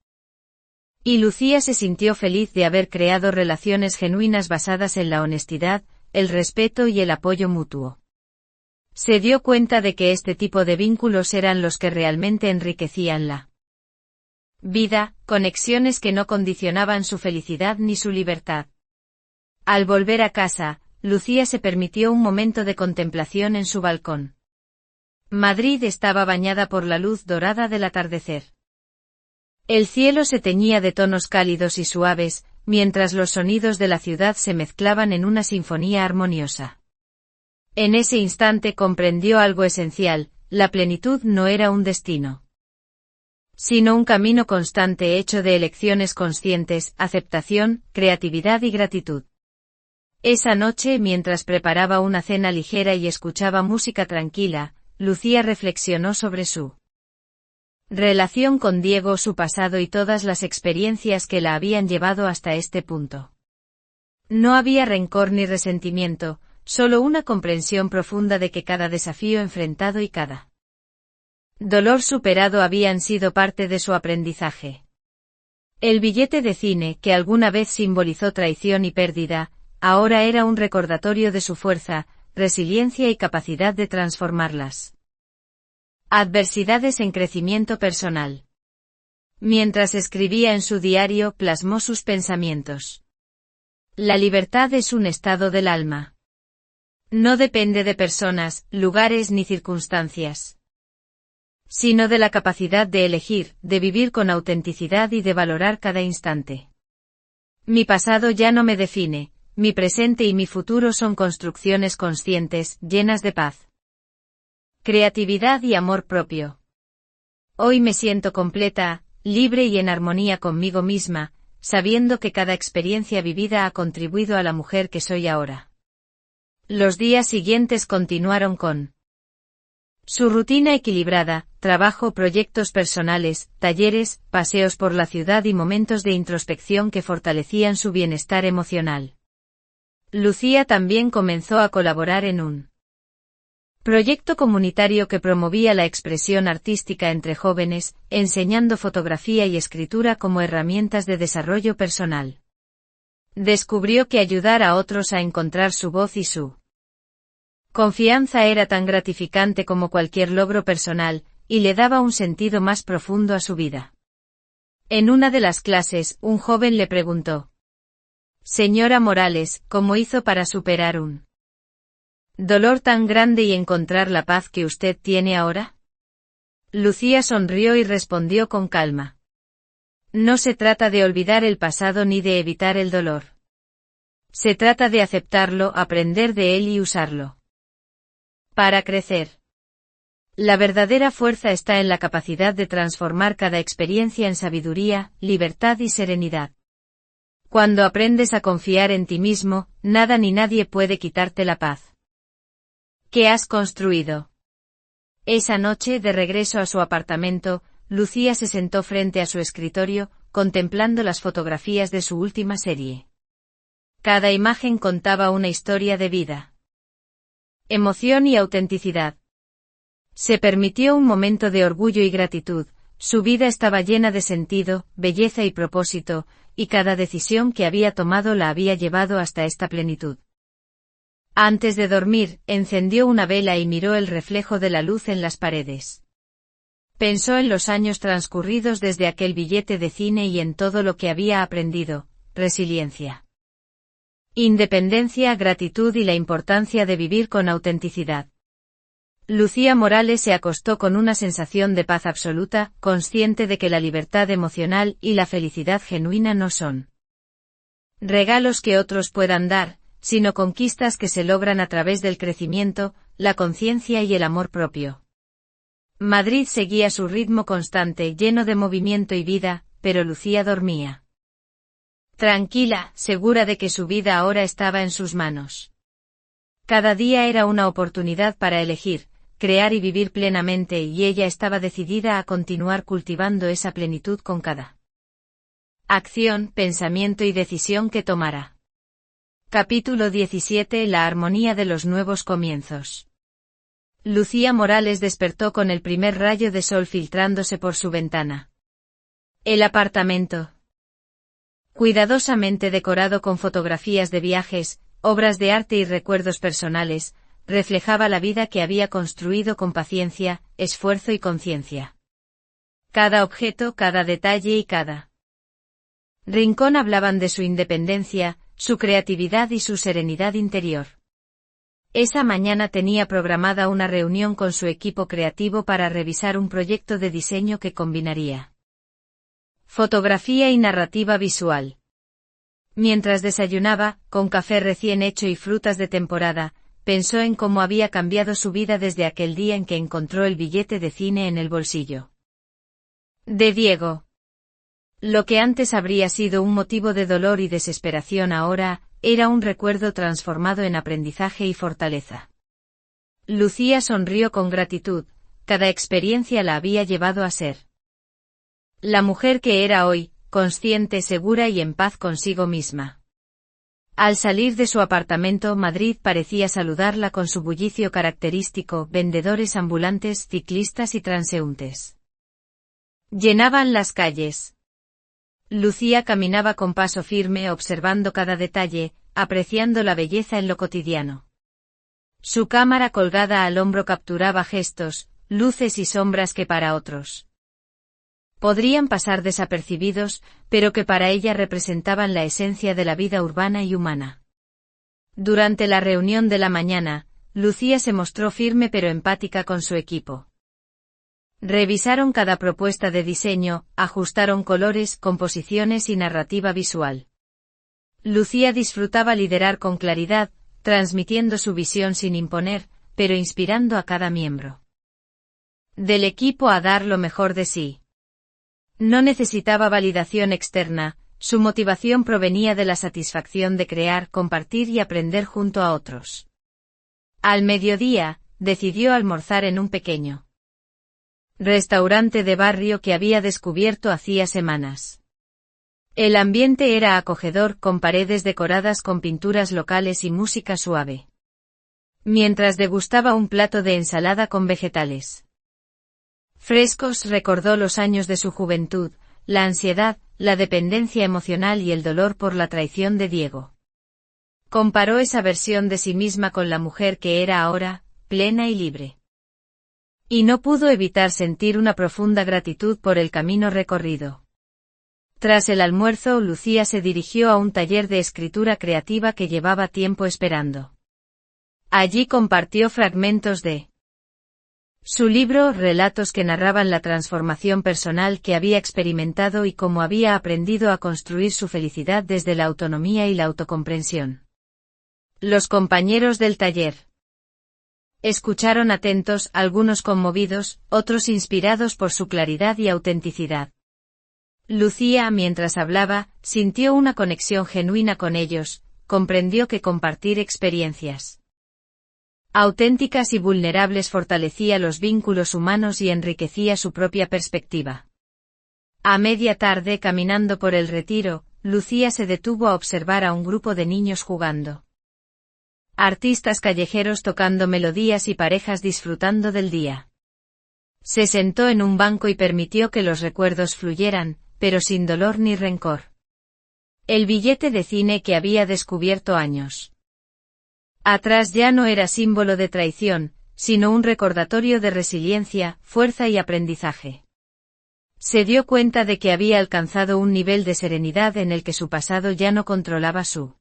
Y Lucía se sintió feliz de haber creado relaciones genuinas basadas en la honestidad, el respeto y el apoyo mutuo. Se dio cuenta de que este tipo de vínculos eran los que realmente enriquecían la vida, conexiones que no condicionaban su felicidad ni su libertad. Al volver a casa, Lucía se permitió un momento de contemplación en su balcón. Madrid estaba bañada por la luz dorada del atardecer. El cielo se teñía de tonos cálidos y suaves, mientras los sonidos de la ciudad se mezclaban en una sinfonía armoniosa. En ese instante comprendió algo esencial: la plenitud no era un destino, sino un camino constante hecho de elecciones conscientes, aceptación, creatividad y gratitud. Esa noche, mientras preparaba una cena ligera y escuchaba música tranquila, Lucía reflexionó sobre su relación con Diego, su pasado y todas las experiencias que la habían llevado hasta este punto. No había rencor ni resentimiento, solo una comprensión profunda de que cada desafío enfrentado y cada dolor superado habían sido parte de su aprendizaje. El billete de cine, que alguna vez simbolizó traición y pérdida, ahora era un recordatorio de su fuerza, resiliencia y capacidad de transformarlas adversidades en crecimiento personal. Mientras escribía en su diario, plasmó sus pensamientos. La libertad es un estado del alma. No depende de personas, lugares ni circunstancias, sino de la capacidad de elegir, de vivir con autenticidad y de valorar cada instante. Mi pasado ya no me define, mi presente y mi futuro son construcciones conscientes, llenas de paz, creatividad y amor propio. Hoy me siento completa, libre y en armonía conmigo misma, sabiendo que cada experiencia vivida ha contribuido a la mujer que soy ahora. Los días siguientes continuaron con su rutina equilibrada: trabajo, proyectos personales, talleres, paseos por la ciudad y momentos de introspección que fortalecían su bienestar emocional. Lucía también comenzó a colaborar en un proyecto comunitario que promovía la expresión artística entre jóvenes, enseñando fotografía y escritura como herramientas de desarrollo personal. Descubrió que ayudar a otros a encontrar su voz y su confianza era tan gratificante como cualquier logro personal, y le daba un sentido más profundo a su vida. En una de las clases, un joven le preguntó: «Señora Morales, ¿cómo hizo para superar un dolor tan grande y encontrar la paz que usted tiene ahora?». Lucía sonrió y respondió con calma: «No se trata de olvidar el pasado ni de evitar el dolor. Se trata de aceptarlo, aprender de él y usarlo para crecer. La verdadera fuerza está en la capacidad de transformar cada experiencia en sabiduría, libertad y serenidad. Cuando aprendes a confiar en ti mismo, nada ni nadie puede quitarte la paz que has construido». Esa noche, de regreso a su apartamento, Lucía se sentó frente a su escritorio, contemplando las fotografías de su última serie. Cada imagen contaba una historia de vida, emoción y autenticidad. Se permitió un momento de orgullo y gratitud. Su vida estaba llena de sentido, belleza y propósito, y cada decisión que había tomado la había llevado hasta esta plenitud. Antes de dormir, encendió una vela y miró el reflejo de la luz en las paredes. Pensó en los años transcurridos desde aquel billete de cine y en todo lo que había aprendido: resiliencia, independencia, gratitud y la importancia de vivir con autenticidad. Lucía Morales se acostó con una sensación de paz absoluta, consciente de que la libertad emocional y la felicidad genuina no son regalos que otros puedan dar, sino conquistas que se logran a través del crecimiento, la conciencia y el amor propio. Madrid seguía su ritmo constante, lleno de movimiento y vida, pero Lucía dormía. Tranquila, segura de que su vida ahora estaba en sus manos. Cada día era una oportunidad para elegir, crear y vivir plenamente, y ella estaba decidida a continuar cultivando esa plenitud con cada acción, pensamiento y decisión que tomara. Capítulo 17. La armonía de los nuevos comienzos. Lucía Morales despertó con el primer rayo de sol filtrándose por su ventana. El apartamento, cuidadosamente decorado con fotografías de viajes, obras de arte y recuerdos personales, reflejaba la vida que había construido con paciencia, esfuerzo y conciencia. Cada objeto, cada detalle y cada rincón hablaban de su independencia, su creatividad y su serenidad interior. Esa mañana tenía programada una reunión con su equipo creativo para revisar un proyecto de diseño que combinaría fotografía y narrativa visual. Mientras desayunaba, con café recién hecho y frutas de temporada, pensó en cómo había cambiado su vida desde aquel día en que encontró el billete de cine en el bolsillo de Diego. Lo que antes habría sido un motivo de dolor y desesperación ahora, era un recuerdo transformado en aprendizaje y fortaleza. Lucía sonrió con gratitud, cada experiencia la había llevado a ser la mujer que era hoy, consciente, segura y en paz consigo misma. Al salir de su apartamento, Madrid parecía saludarla con su bullicio característico, vendedores ambulantes, ciclistas y transeúntes llenaban las calles. Lucía caminaba con paso firme, observando cada detalle, apreciando la belleza en lo cotidiano. Su cámara colgada al hombro capturaba gestos, luces y sombras que para otros podrían pasar desapercibidos, pero que para ella representaban la esencia de la vida urbana y humana. Durante la reunión de la mañana, Lucía se mostró firme pero empática con su equipo. Revisaron cada propuesta de diseño, ajustaron colores, composiciones y narrativa visual. Lucía disfrutaba liderar con claridad, transmitiendo su visión sin imponer, pero inspirando a cada miembro del equipo a dar lo mejor de sí. No necesitaba validación externa, su motivación provenía de la satisfacción de crear, compartir y aprender junto a otros. Al mediodía, decidió almorzar en un pequeño restaurante de barrio que había descubierto hacía semanas. El ambiente era acogedor, con paredes decoradas con pinturas locales y música suave. Mientras degustaba un plato de ensalada con vegetales frescos, recordó los años de su juventud, la ansiedad, la dependencia emocional y el dolor por la traición de Diego. Comparó esa versión de sí misma con la mujer que era ahora, plena y libre. Y no pudo evitar sentir una profunda gratitud por el camino recorrido. Tras el almuerzo, Lucía se dirigió a un taller de escritura creativa que llevaba tiempo esperando. Allí compartió fragmentos de su libro, relatos que narraban la transformación personal que había experimentado y cómo había aprendido a construir su felicidad desde la autonomía y la autocomprensión. Los compañeros del taller escucharon atentos, algunos conmovidos, otros inspirados por su claridad y autenticidad. Lucía, mientras hablaba, sintió una conexión genuina con ellos, comprendió que compartir experiencias auténticas y vulnerables fortalecía los vínculos humanos y enriquecía su propia perspectiva. A media tarde, caminando por el Retiro, Lucía se detuvo a observar a un grupo de niños jugando. Artistas callejeros tocando melodías y parejas disfrutando del día. Se sentó en un banco y permitió que los recuerdos fluyeran, pero sin dolor ni rencor. El billete de cine que había descubierto años atrás ya no era símbolo de traición, sino un recordatorio de resiliencia, fuerza y aprendizaje. Se dio cuenta de que había alcanzado un nivel de serenidad en el que su pasado ya no controlaba su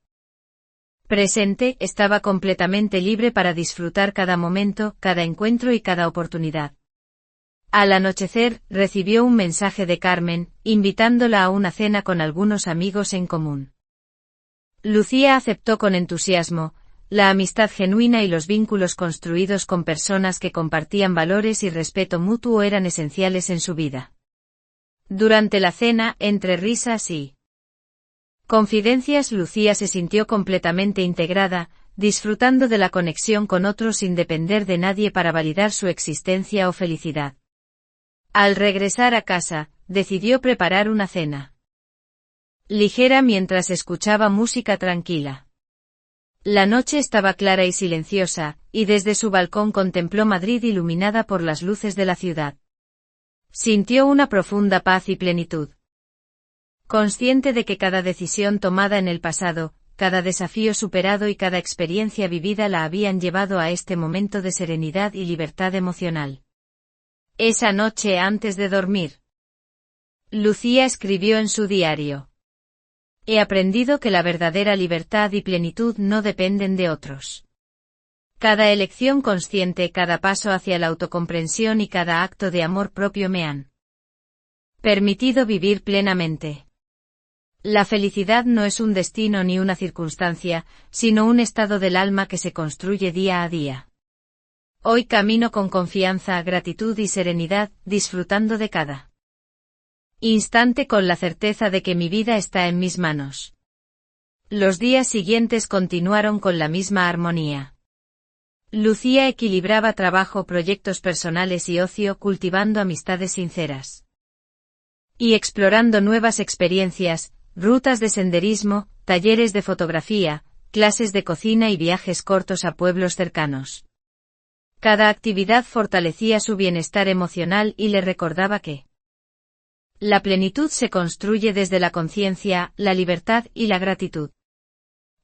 Presente, estaba completamente libre para disfrutar cada momento, cada encuentro y cada oportunidad. Al anochecer, recibió un mensaje de Carmen, invitándola a una cena con algunos amigos en común. Lucía aceptó con entusiasmo. La amistad genuina y los vínculos construidos con personas que compartían valores y respeto mutuo eran esenciales en su vida. Durante la cena, entre risas y confidencias, Lucía se sintió completamente integrada, disfrutando de la conexión con otros sin depender de nadie para validar su existencia o felicidad. Al regresar a casa, decidió preparar una cena ligera mientras escuchaba música tranquila. La noche estaba clara y silenciosa, y desde su balcón contempló Madrid iluminada por las luces de la ciudad. Sintió una profunda paz y plenitud. Consciente de que cada decisión tomada en el pasado, cada desafío superado y cada experiencia vivida la habían llevado a este momento de serenidad y libertad emocional. Esa noche antes de dormir, Lucía escribió en su diario: He aprendido que la verdadera libertad y plenitud no dependen de otros. Cada elección consciente, cada paso hacia la autocomprensión y cada acto de amor propio me han permitido vivir plenamente. La felicidad no es un destino ni una circunstancia, sino un estado del alma que se construye día a día. Hoy camino con confianza, gratitud y serenidad, disfrutando de cada instante con la certeza de que mi vida está en mis manos. Los días siguientes continuaron con la misma armonía. Lucía equilibraba trabajo, proyectos personales y ocio, cultivando amistades sinceras y explorando nuevas experiencias, rutas de senderismo, talleres de fotografía, clases de cocina y viajes cortos a pueblos cercanos. Cada actividad fortalecía su bienestar emocional y le recordaba que la plenitud se construye desde la conciencia, la libertad y la gratitud.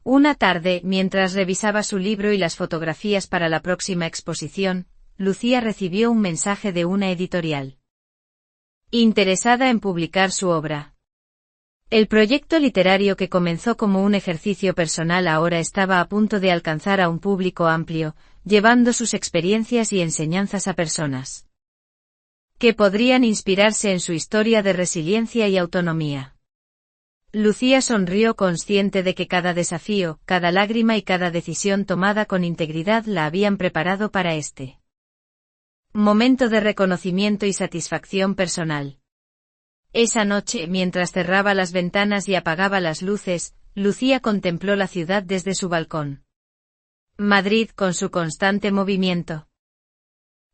Una tarde, mientras revisaba su libro y las fotografías para la próxima exposición, Lucía recibió un mensaje de una editorial interesada en publicar su obra. El proyecto literario que comenzó como un ejercicio personal ahora estaba a punto de alcanzar a un público amplio, llevando sus experiencias y enseñanzas a personas que podrían inspirarse en su historia de resiliencia y autonomía. Lucía sonrió, consciente de que cada desafío, cada lágrima y cada decisión tomada con integridad la habían preparado para este momento de reconocimiento y satisfacción personal. Esa noche, mientras cerraba las ventanas y apagaba las luces, Lucía contempló la ciudad desde su balcón. Madrid, con su constante movimiento,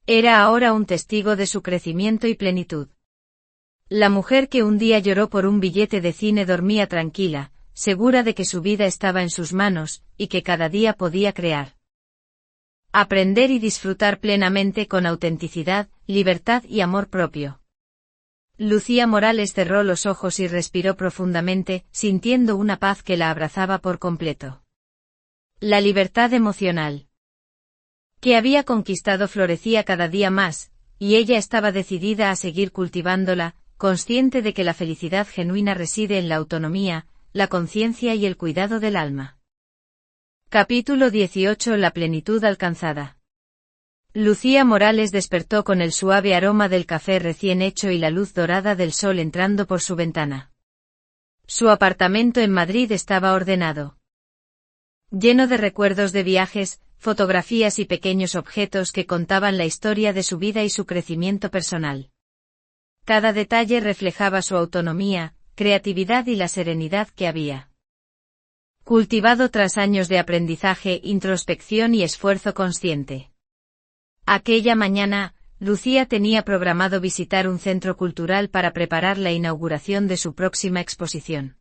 era ahora un testigo de su crecimiento y plenitud. La mujer que un día lloró por un billete de cine dormía tranquila, segura de que su vida estaba en sus manos, y que cada día podía crear, aprender y disfrutar plenamente con autenticidad, libertad y amor propio. Lucía Morales cerró los ojos y respiró profundamente, sintiendo una paz que la abrazaba por completo. La libertad emocional que había conquistado florecía cada día más, y ella estaba decidida a seguir cultivándola, consciente de que la felicidad genuina reside en la autonomía, la conciencia y el cuidado del alma. Capítulo 18. La plenitud alcanzada. Lucía Morales despertó con el suave aroma del café recién hecho y la luz dorada del sol entrando por su ventana. Su apartamento en Madrid estaba ordenado, lleno de recuerdos de viajes, fotografías y pequeños objetos que contaban la historia de su vida y su crecimiento personal. Cada detalle reflejaba su autonomía, creatividad y la serenidad que había cultivado tras años de aprendizaje, introspección y esfuerzo consciente. Aquella mañana, Lucía tenía programado visitar un centro cultural para preparar la inauguración de su próxima exposición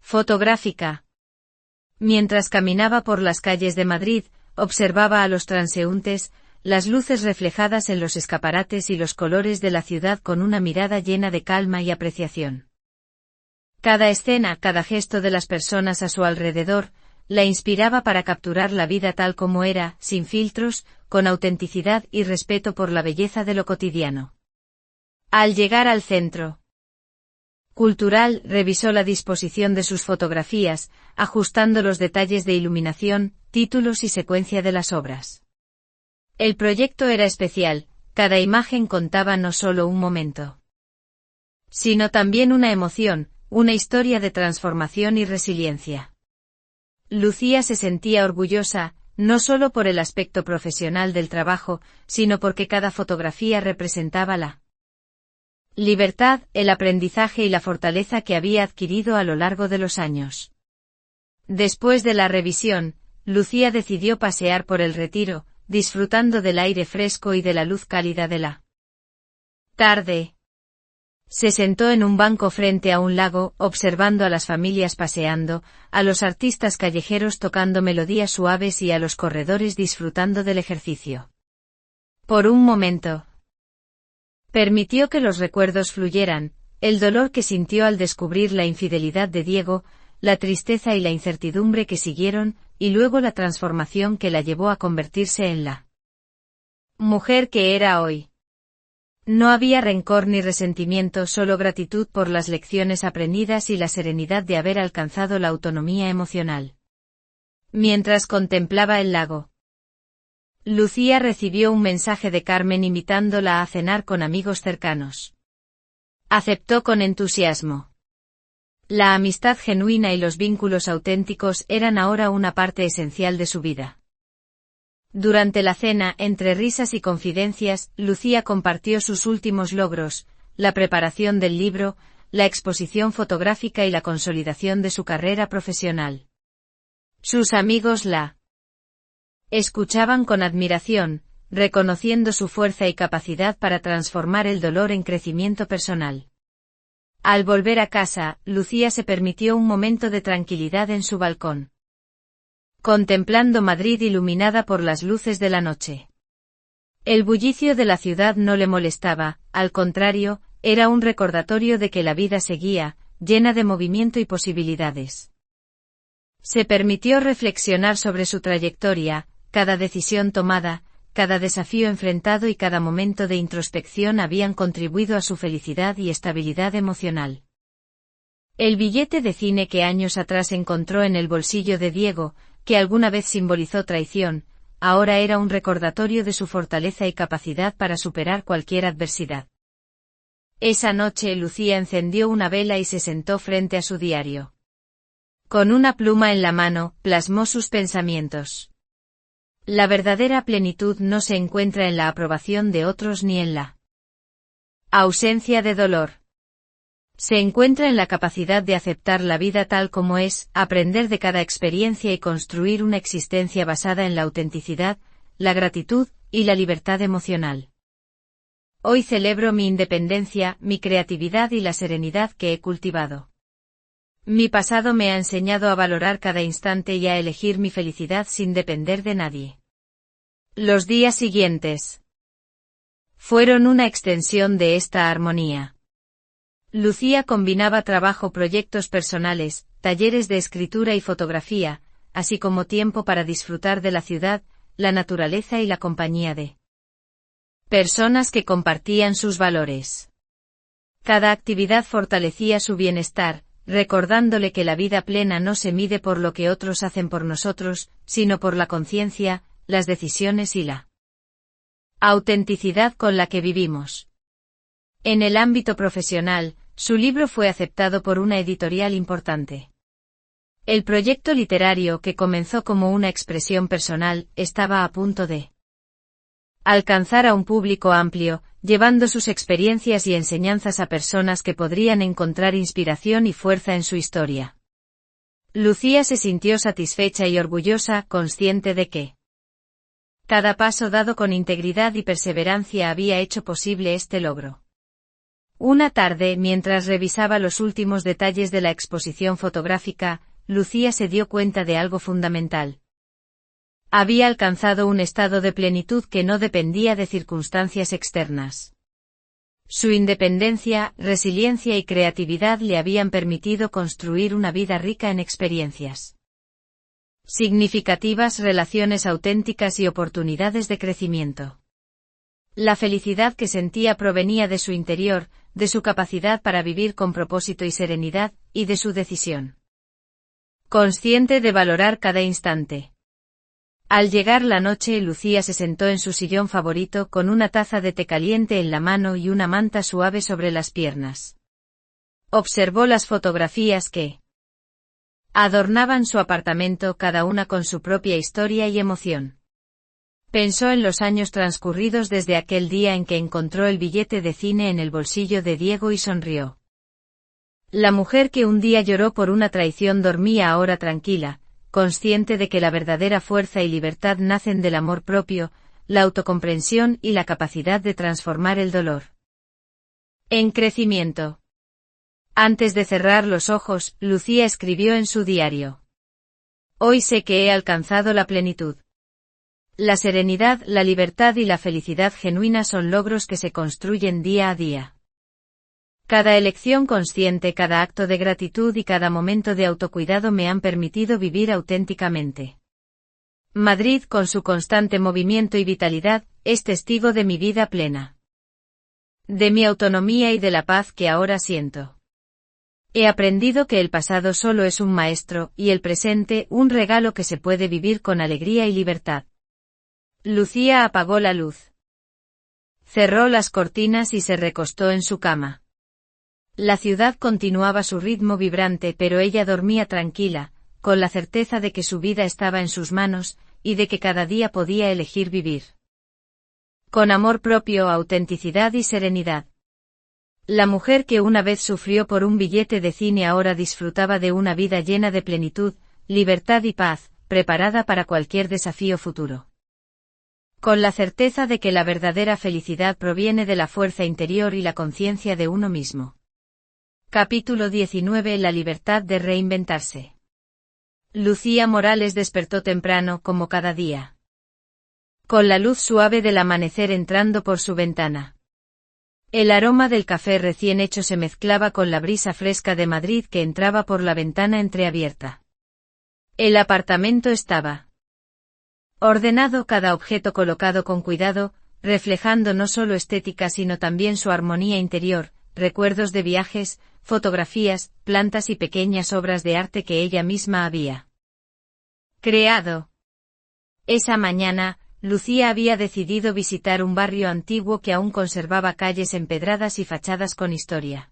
fotográfica. Mientras caminaba por las calles de Madrid, observaba a los transeúntes, las luces reflejadas en los escaparates y los colores de la ciudad con una mirada llena de calma y apreciación. Cada escena, cada gesto de las personas a su alrededor, la inspiraba para capturar la vida tal como era, sin filtros, con autenticidad y respeto por la belleza de lo cotidiano. Al llegar al centro Cultural revisó la disposición de sus fotografías, ajustando los detalles de iluminación, títulos y secuencia de las obras. El proyecto era especial, cada imagen contaba no solo un momento, sino también una emoción, una historia de transformación y resiliencia. Lucía se sentía orgullosa, no solo por el aspecto profesional del trabajo, sino porque cada fotografía representaba la libertad, el aprendizaje y la fortaleza que había adquirido a lo largo de los años. Después de la revisión, Lucía decidió pasear por el retiro, disfrutando del aire fresco y de la luz cálida de la tarde. Se sentó en un banco frente a un lago, observando a las familias paseando, a los artistas callejeros tocando melodías suaves y a los corredores disfrutando del ejercicio. Por un momento, permitió que los recuerdos fluyeran, el dolor que sintió al descubrir la infidelidad de Diego, la tristeza y la incertidumbre que siguieron, y luego la transformación que la llevó a convertirse en la mujer que era hoy. No había rencor ni resentimiento, solo gratitud por las lecciones aprendidas y la serenidad de haber alcanzado la autonomía emocional. Mientras contemplaba el lago, Lucía recibió un mensaje de Carmen invitándola a cenar con amigos cercanos. Aceptó con entusiasmo. La amistad genuina y los vínculos auténticos eran ahora una parte esencial de su vida. Durante la cena, entre risas y confidencias, Lucía compartió sus últimos logros, la preparación del libro, la exposición fotográfica y la consolidación de su carrera profesional. Sus amigos la escuchaban con admiración, reconociendo su fuerza y capacidad para transformar el dolor en crecimiento personal. Al volver a casa, Lucía se permitió un momento de tranquilidad en su balcón, contemplando Madrid iluminada por las luces de la noche. El bullicio de la ciudad no le molestaba, al contrario, era un recordatorio de que la vida seguía, llena de movimiento y posibilidades. Se permitió reflexionar sobre su trayectoria, cada decisión tomada, cada desafío enfrentado y cada momento de introspección habían contribuido a su felicidad y estabilidad emocional. El billete de cine que años atrás encontró en el bolsillo de Diego, que alguna vez simbolizó traición, ahora era un recordatorio de su fortaleza y capacidad para superar cualquier adversidad. Esa noche Lucía encendió una vela y se sentó frente a su diario. Con una pluma en la mano, plasmó sus pensamientos. La verdadera plenitud no se encuentra en la aprobación de otros ni en la ausencia de dolor. Se encuentra en la capacidad de aceptar la vida tal como es, aprender de cada experiencia y construir una existencia basada en la autenticidad, la gratitud y la libertad emocional. Hoy celebro mi independencia, mi creatividad y la serenidad que he cultivado. Mi pasado me ha enseñado a valorar cada instante y a elegir mi felicidad sin depender de nadie. Los días siguientes fueron una extensión de esta armonía. Lucía combinaba trabajo, proyectos personales, talleres de escritura y fotografía, así como tiempo para disfrutar de la ciudad, la naturaleza y la compañía de personas que compartían sus valores. Cada actividad fortalecía su bienestar, recordándole que la vida plena no se mide por lo que otros hacen por nosotros, sino por la conciencia, las decisiones y la autenticidad con la que vivimos. En el ámbito profesional, su libro fue aceptado por una editorial importante. El proyecto literario, que comenzó como una expresión personal, estaba a punto de alcanzar a un público amplio, llevando sus experiencias y enseñanzas a personas que podrían encontrar inspiración y fuerza en su historia. Lucía se sintió satisfecha y orgullosa, consciente de que cada paso dado con integridad y perseverancia había hecho posible este logro. Una tarde, mientras revisaba los últimos detalles de la exposición fotográfica, Lucía se dio cuenta de algo fundamental. Había alcanzado un estado de plenitud que no dependía de circunstancias externas. Su independencia, resiliencia y creatividad le habían permitido construir una vida rica en experiencias significativas, relaciones auténticas y oportunidades de crecimiento. La felicidad que sentía provenía de su interior, de su capacidad para vivir con propósito y serenidad, y de su decisión consciente de valorar cada instante. Al llegar la noche, Lucía se sentó en su sillón favorito con una taza de té caliente en la mano y una manta suave sobre las piernas. Observó las fotografías que adornaban su apartamento, cada una con su propia historia y emoción. Pensó en los años transcurridos desde aquel día en que encontró el billete de cine en el bolsillo de Diego y sonrió. La mujer que un día lloró por una traición dormía ahora tranquila, consciente de que la verdadera fuerza y libertad nacen del amor propio, la autocomprensión y la capacidad de transformar el dolor en crecimiento. Antes de cerrar los ojos, Lucía escribió en su diario: Hoy sé que he alcanzado la plenitud. La serenidad, la libertad y la felicidad genuina son logros que se construyen día a día. Cada elección consciente, cada acto de gratitud y cada momento de autocuidado me han permitido vivir auténticamente. Madrid, con su constante movimiento y vitalidad, es testigo de mi vida plena, de mi autonomía y de la paz que ahora siento. He aprendido que el pasado solo es un maestro, y el presente, un regalo que se puede vivir con alegría y libertad. Lucía apagó la luz. Cerró las cortinas y se recostó en su cama. La ciudad continuaba su ritmo vibrante, pero ella dormía tranquila, con la certeza de que su vida estaba en sus manos, y de que cada día podía elegir vivir con amor propio, autenticidad y serenidad. La mujer que una vez sufrió por un billete de cine ahora disfrutaba de una vida llena de plenitud, libertad y paz, preparada para cualquier desafío futuro. Con la certeza de que la verdadera felicidad proviene de la fuerza interior y la conciencia de uno mismo. Capítulo 19. La libertad de reinventarse. Lucía Morales despertó temprano, como cada día, con la luz suave del amanecer entrando por su ventana. El aroma del café recién hecho se mezclaba con la brisa fresca de Madrid que entraba por la ventana entreabierta. El apartamento estaba ordenado, cada objeto colocado con cuidado, reflejando no solo estética sino también su armonía interior, recuerdos de viajes, fotografías, plantas y pequeñas obras de arte que ella misma había creado. Esa mañana, Lucía había decidido visitar un barrio antiguo que aún conservaba calles empedradas y fachadas con historia.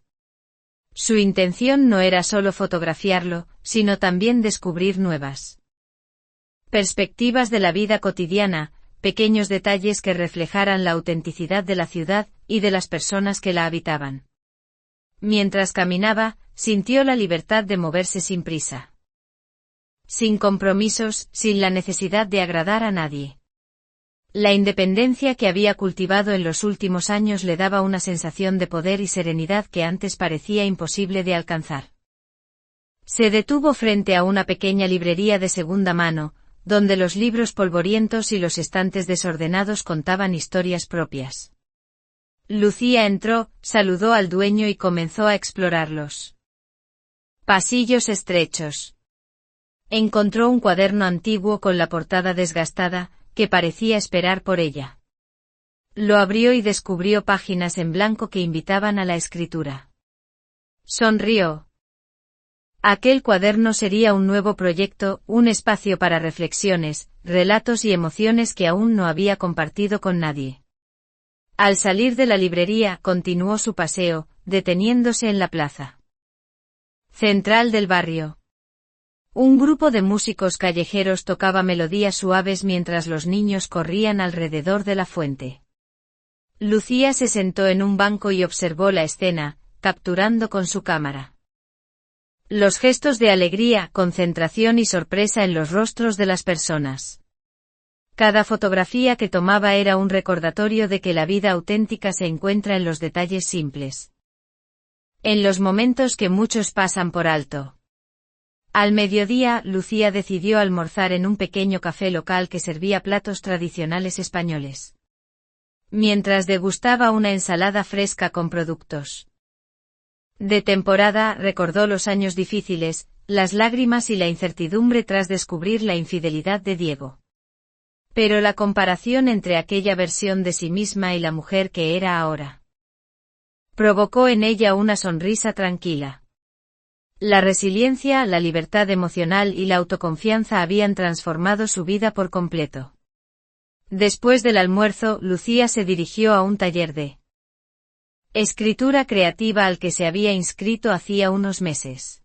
Su intención no era solo fotografiarlo, sino también descubrir nuevas perspectivas de la vida cotidiana, pequeños detalles que reflejaran la autenticidad de la ciudad y de las personas que la habitaban. Mientras caminaba, sintió la libertad de moverse sin prisa, sin compromisos, sin la necesidad de agradar a nadie. La independencia que había cultivado en los últimos años le daba una sensación de poder y serenidad que antes parecía imposible de alcanzar. Se detuvo frente a una pequeña librería de segunda mano, donde los libros polvorientos y los estantes desordenados contaban historias propias. Lucía entró, saludó al dueño y comenzó a explorarlos. Pasillos estrechos. Encontró un cuaderno antiguo con la portada desgastada, que parecía esperar por ella. Lo abrió y descubrió páginas en blanco que invitaban a la escritura. Sonrió. Aquel cuaderno sería un nuevo proyecto, un espacio para reflexiones, relatos y emociones que aún no había compartido con nadie. Al salir de la librería, continuó su paseo, deteniéndose en la plaza central del barrio. Un grupo de músicos callejeros tocaba melodías suaves mientras los niños corrían alrededor de la fuente. Lucía se sentó en un banco y observó la escena, capturando con su cámara los gestos de alegría, concentración y sorpresa en los rostros de las personas. Cada fotografía que tomaba era un recordatorio de que la vida auténtica se encuentra en los detalles simples, en los momentos que muchos pasan por alto. Al mediodía, Lucía decidió almorzar en un pequeño café local que servía platos tradicionales españoles, mientras degustaba una ensalada fresca con productos de temporada. Recordó los años difíciles, las lágrimas y la incertidumbre tras descubrir la infidelidad de Diego. Pero la comparación entre aquella versión de sí misma y la mujer que era ahora Provocó en ella una sonrisa tranquila. La resiliencia, la libertad emocional y la autoconfianza habían transformado su vida por completo. Después del almuerzo, Lucía se dirigió a un taller de escritura creativa al que se había inscrito hacía unos meses.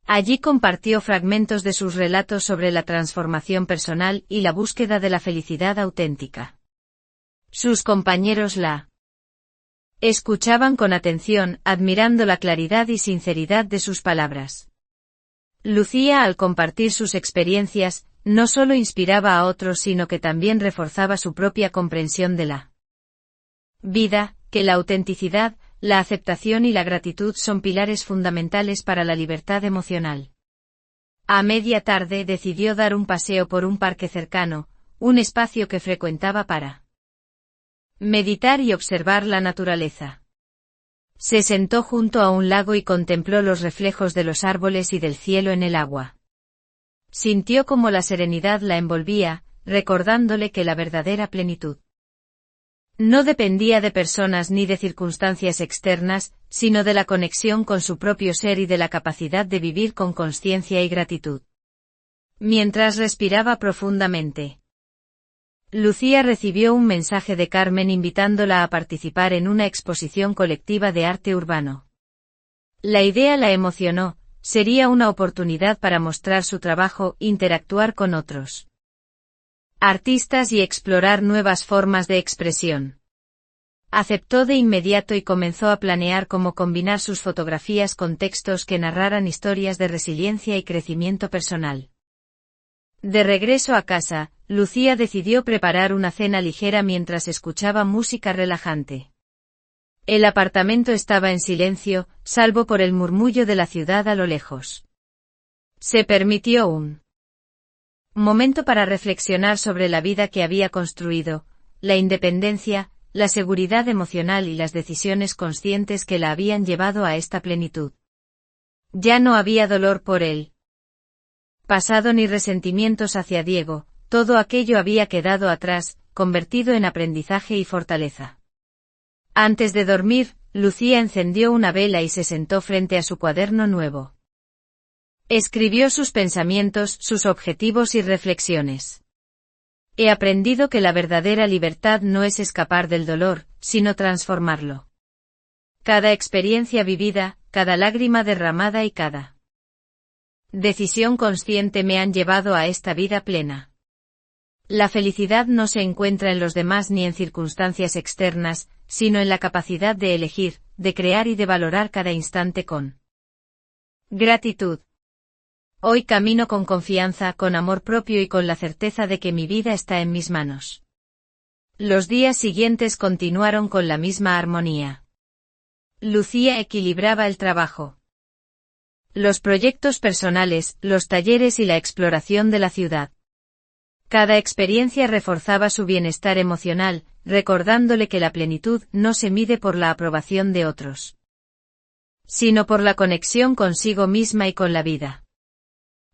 Allí compartió fragmentos de sus relatos sobre la transformación personal y la búsqueda de la felicidad auténtica. Sus compañeros la escuchaban con atención, admirando la claridad y sinceridad de sus palabras. Lucía, al compartir sus experiencias, no solo inspiraba a otros sino que también reforzaba su propia comprensión de la vida, que la autenticidad, la aceptación y la gratitud son pilares fundamentales para la libertad emocional. A media tarde decidió dar un paseo por un parque cercano, un espacio que frecuentaba para meditar y observar la naturaleza. Se sentó junto a un lago y contempló los reflejos de los árboles y del cielo en el agua. Sintió como la serenidad la envolvía, recordándole que la verdadera plenitud no dependía de personas ni de circunstancias externas, sino de la conexión con su propio ser y de la capacidad de vivir con consciencia y gratitud. Mientras respiraba profundamente, Lucía recibió un mensaje de Carmen invitándola a participar en una exposición colectiva de arte urbano. La idea la emocionó, sería una oportunidad para mostrar su trabajo, interactuar con otros artistas y explorar nuevas formas de expresión. Aceptó de inmediato y comenzó a planear cómo combinar sus fotografías con textos que narraran historias de resiliencia y crecimiento personal. De regreso a casa, Lucía decidió preparar una cena ligera mientras escuchaba música relajante. El apartamento estaba en silencio, salvo por el murmullo de la ciudad a lo lejos. Se permitió un momento para reflexionar sobre la vida que había construido, la independencia, la seguridad emocional y las decisiones conscientes que la habían llevado a esta plenitud. Ya no había dolor por él pasado ni resentimientos hacia Diego, todo aquello había quedado atrás, convertido en aprendizaje y fortaleza. Antes de dormir, Lucía encendió una vela y se sentó frente a su cuaderno nuevo. Escribió sus pensamientos, sus objetivos y reflexiones. He aprendido que la verdadera libertad no es escapar del dolor, sino transformarlo. Cada experiencia vivida, cada lágrima derramada y cada decisión consciente me han llevado a esta vida plena. La felicidad no se encuentra en los demás ni en circunstancias externas, sino en la capacidad de elegir, de crear y de valorar cada instante con gratitud. Hoy camino con confianza, con amor propio y con la certeza de que mi vida está en mis manos. Los días siguientes continuaron con la misma armonía. Lucía equilibraba el trabajo, los proyectos personales, los talleres y la exploración de la ciudad. Cada experiencia reforzaba su bienestar emocional, recordándole que la plenitud no se mide por la aprobación de otros, sino por la conexión consigo misma y con la vida.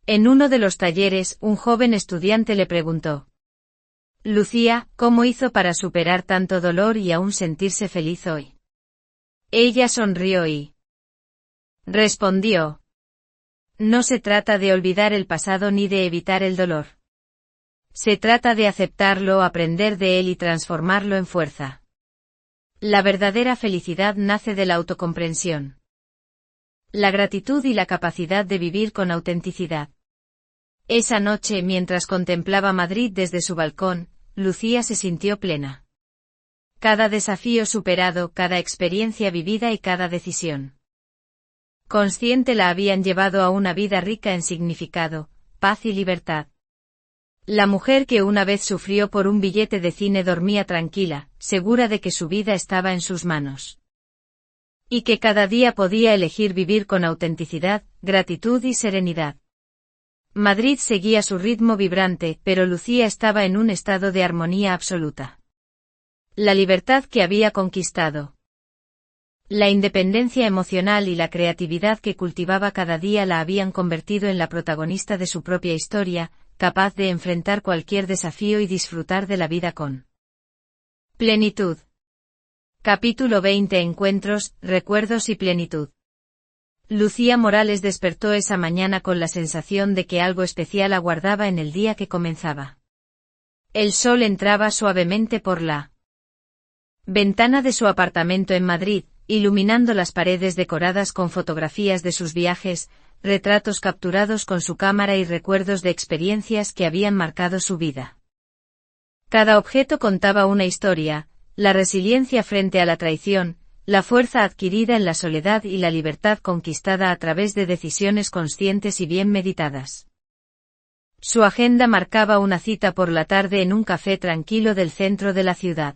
En uno de los talleres, un joven estudiante le preguntó: Lucía, ¿cómo hizo para superar tanto dolor y aún sentirse feliz hoy? Ella sonrió y respondió: no se trata de olvidar el pasado ni de evitar el dolor. Se trata de aceptarlo, aprender de él y transformarlo en fuerza. La verdadera felicidad nace de la autocomprensión, la gratitud y la capacidad de vivir con autenticidad. Esa noche, mientras contemplaba Madrid desde su balcón, Lucía se sintió plena. Cada desafío superado, cada experiencia vivida y cada decisión consciente la habían llevado a una vida rica en significado, paz y libertad. La mujer que una vez sufrió por un billete de cine dormía tranquila, segura de que su vida estaba en sus manos. Y que cada día podía elegir vivir con autenticidad, gratitud y serenidad. Madrid seguía su ritmo vibrante, pero Lucía estaba en un estado de armonía absoluta. La libertad que había conquistado, la independencia emocional y la creatividad que cultivaba cada día la habían convertido en la protagonista de su propia historia, capaz de enfrentar cualquier desafío y disfrutar de la vida con plenitud. Capítulo 20. Encuentros, recuerdos y plenitud. Lucía Morales despertó esa mañana con la sensación de que algo especial aguardaba en el día que comenzaba. El sol entraba suavemente por la ventana de su apartamento en Madrid, iluminando las paredes decoradas con fotografías de sus viajes, retratos capturados con su cámara y recuerdos de experiencias que habían marcado su vida. Cada objeto contaba una historia: la resiliencia frente a la traición, la fuerza adquirida en la soledad y la libertad conquistada a través de decisiones conscientes y bien meditadas. Su agenda marcaba una cita por la tarde en un café tranquilo del centro de la ciudad.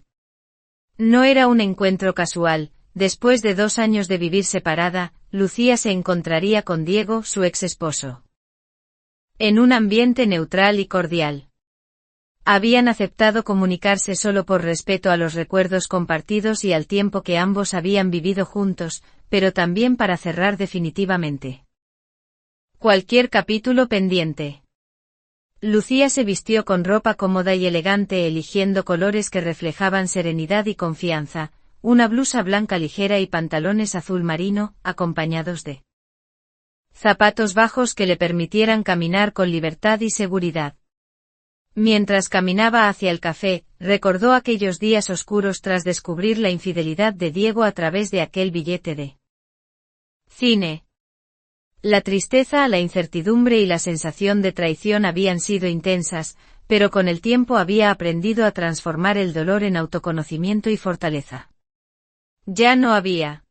No era un encuentro casual. Después de 2 años de vivir separada, Lucía se encontraría con Diego, su ex esposo. En un ambiente neutral y cordial. Habían aceptado comunicarse solo por respeto a los recuerdos compartidos y al tiempo que ambos habían vivido juntos, pero también para cerrar definitivamente cualquier capítulo pendiente. Lucía se vistió con ropa cómoda y elegante, eligiendo colores que reflejaban serenidad y confianza, una blusa blanca ligera y pantalones azul marino, acompañados de zapatos bajos que le permitieran caminar con libertad y seguridad. Mientras caminaba hacia el café, recordó aquellos días oscuros tras descubrir la infidelidad de Diego a través de aquel billete de cine. La tristeza, la incertidumbre y la sensación de traición habían sido intensas, pero con el tiempo había aprendido a transformar el dolor en autoconocimiento y fortaleza. Ya no había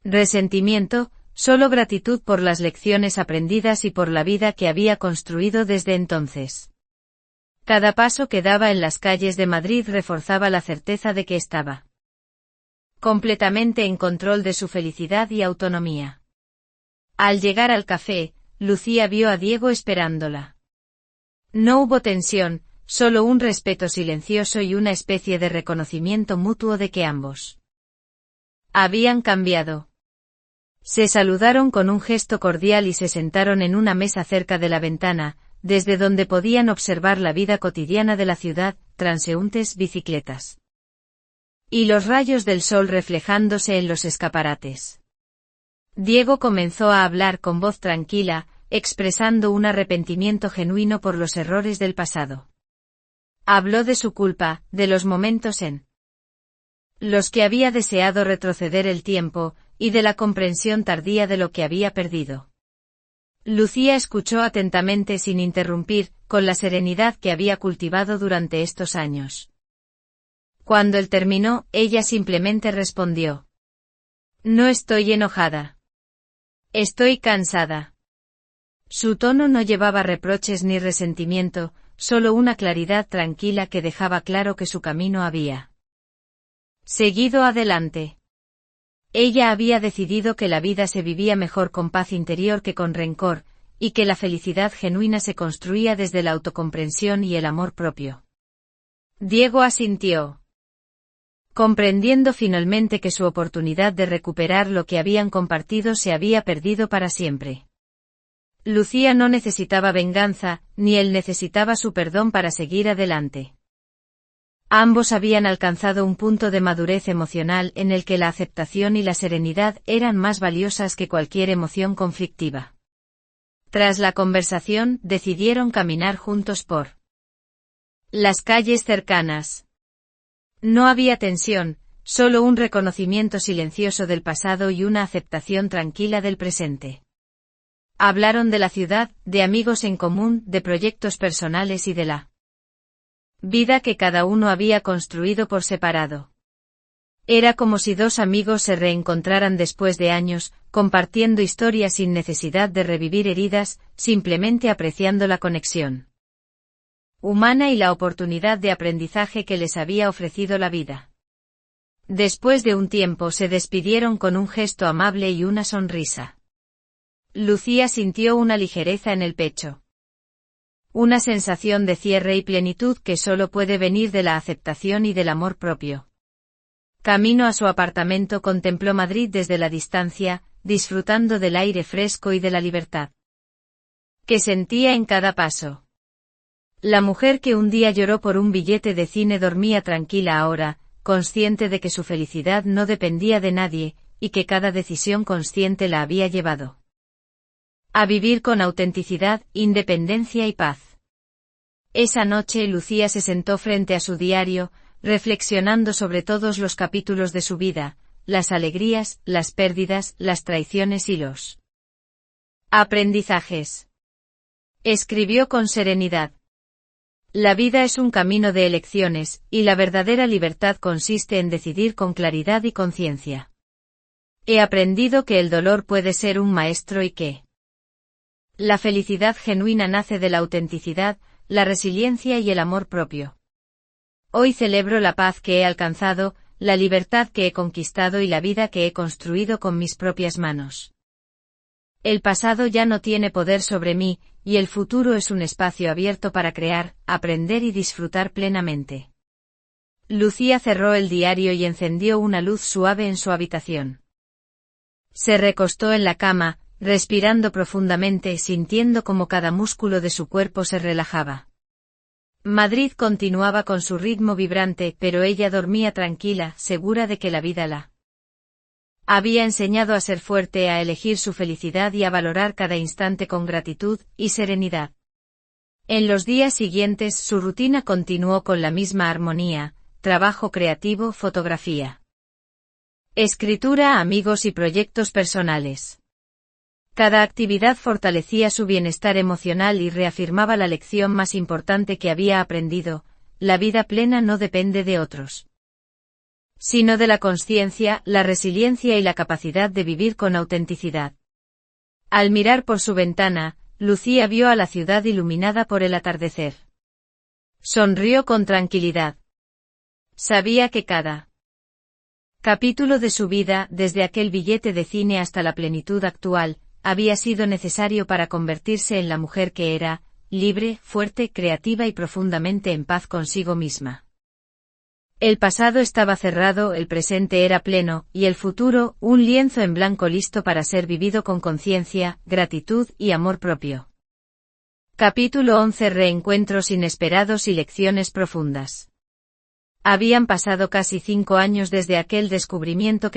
resentimiento, solo gratitud por las lecciones aprendidas y por la vida que había construido desde entonces. Cada paso que daba en las calles de Madrid reforzaba la certeza de que estaba completamente en control de su felicidad y autonomía. Al llegar al café, Lucía vio a Diego esperándola. No hubo tensión, solo un respeto silencioso y una especie de reconocimiento mutuo de que ambos habían cambiado. Se saludaron con un gesto cordial y se sentaron en una mesa cerca de la ventana, desde donde podían observar la vida cotidiana de la ciudad, transeúntes, bicicletas y los rayos del sol reflejándose en los escaparates. Diego comenzó a hablar con voz tranquila, expresando un arrepentimiento genuino por los errores del pasado. Habló de su culpa, de los momentos en los que había deseado retroceder el tiempo, y de la comprensión tardía de lo que había perdido. Lucía escuchó atentamente sin interrumpir, con la serenidad que había cultivado durante estos años. Cuando él terminó, ella simplemente respondió: «No estoy enojada. Estoy cansada». Su tono no llevaba reproches ni resentimiento, solo una claridad tranquila que dejaba claro que su camino había seguido adelante. Ella había decidido que la vida se vivía mejor con paz interior que con rencor, y que la felicidad genuina se construía desde la autocomprensión y el amor propio. Diego asintió, comprendiendo finalmente que su oportunidad de recuperar lo que habían compartido se había perdido para siempre. Lucía no necesitaba venganza, ni él necesitaba su perdón para seguir adelante. Ambos habían alcanzado un punto de madurez emocional en el que la aceptación y la serenidad eran más valiosas que cualquier emoción conflictiva. Tras la conversación, decidieron caminar juntos por las calles cercanas. No había tensión, solo un reconocimiento silencioso del pasado y una aceptación tranquila del presente. Hablaron de la ciudad, de amigos en común, de proyectos personales y de la vida que cada uno había construido por separado. Era como si 2 amigos se reencontraran después de años, compartiendo historias sin necesidad de revivir heridas, simplemente apreciando la conexión humana y la oportunidad de aprendizaje que les había ofrecido la vida. Después de un tiempo se despidieron con un gesto amable y una sonrisa. Lucía sintió una ligereza en el pecho. Una sensación de cierre y plenitud que solo puede venir de la aceptación y del amor propio. Camino a su apartamento contempló Madrid desde la distancia, disfrutando del aire fresco y de la libertad que sentía en cada paso. La mujer que un día lloró por un billete de cine dormía tranquila ahora, consciente de que su felicidad no dependía de nadie, y que cada decisión consciente la había llevado a vivir con autenticidad, independencia y paz. Esa noche Lucía se sentó frente a su diario, reflexionando sobre todos los capítulos de su vida, las alegrías, las pérdidas, las traiciones y los aprendizajes. Escribió con serenidad. La vida es un camino de elecciones, y la verdadera libertad consiste en decidir con claridad y conciencia. He aprendido que el dolor puede ser un maestro y que la felicidad genuina nace de la autenticidad, la resiliencia y el amor propio. Hoy celebro la paz que he alcanzado, la libertad que he conquistado y la vida que he construido con mis propias manos. El pasado ya no tiene poder sobre mí, y el futuro es un espacio abierto para crear, aprender y disfrutar plenamente. Lucía cerró el diario y encendió una luz suave en su habitación. Se recostó en la cama, respirando profundamente, sintiendo como cada músculo de su cuerpo se relajaba. Madrid continuaba con su ritmo vibrante, pero ella dormía tranquila, segura de que la vida la había enseñado a ser fuerte, a elegir su felicidad y a valorar cada instante con gratitud y serenidad. En los días siguientes su rutina continuó con la misma armonía: trabajo creativo, fotografía, escritura, amigos y proyectos personales. Cada actividad fortalecía su bienestar emocional y reafirmaba la lección más importante que había aprendido: la vida plena no depende de otros, sino de la consciencia, la resiliencia y la capacidad de vivir con autenticidad. Al mirar por su ventana, Lucía vio a la ciudad iluminada por el atardecer. Sonrió con tranquilidad. Sabía que cada capítulo de su vida, desde aquel billete de cine hasta la plenitud actual, había sido necesario para convertirse en la mujer que era: libre, fuerte, creativa y profundamente en paz consigo misma. El pasado estaba cerrado, el presente era pleno, y el futuro, un lienzo en blanco listo para ser vivido con conciencia, gratitud y amor propio. Capítulo 11: Reencuentros inesperados y lecciones profundas. Habían pasado casi 5 años desde aquel descubrimiento que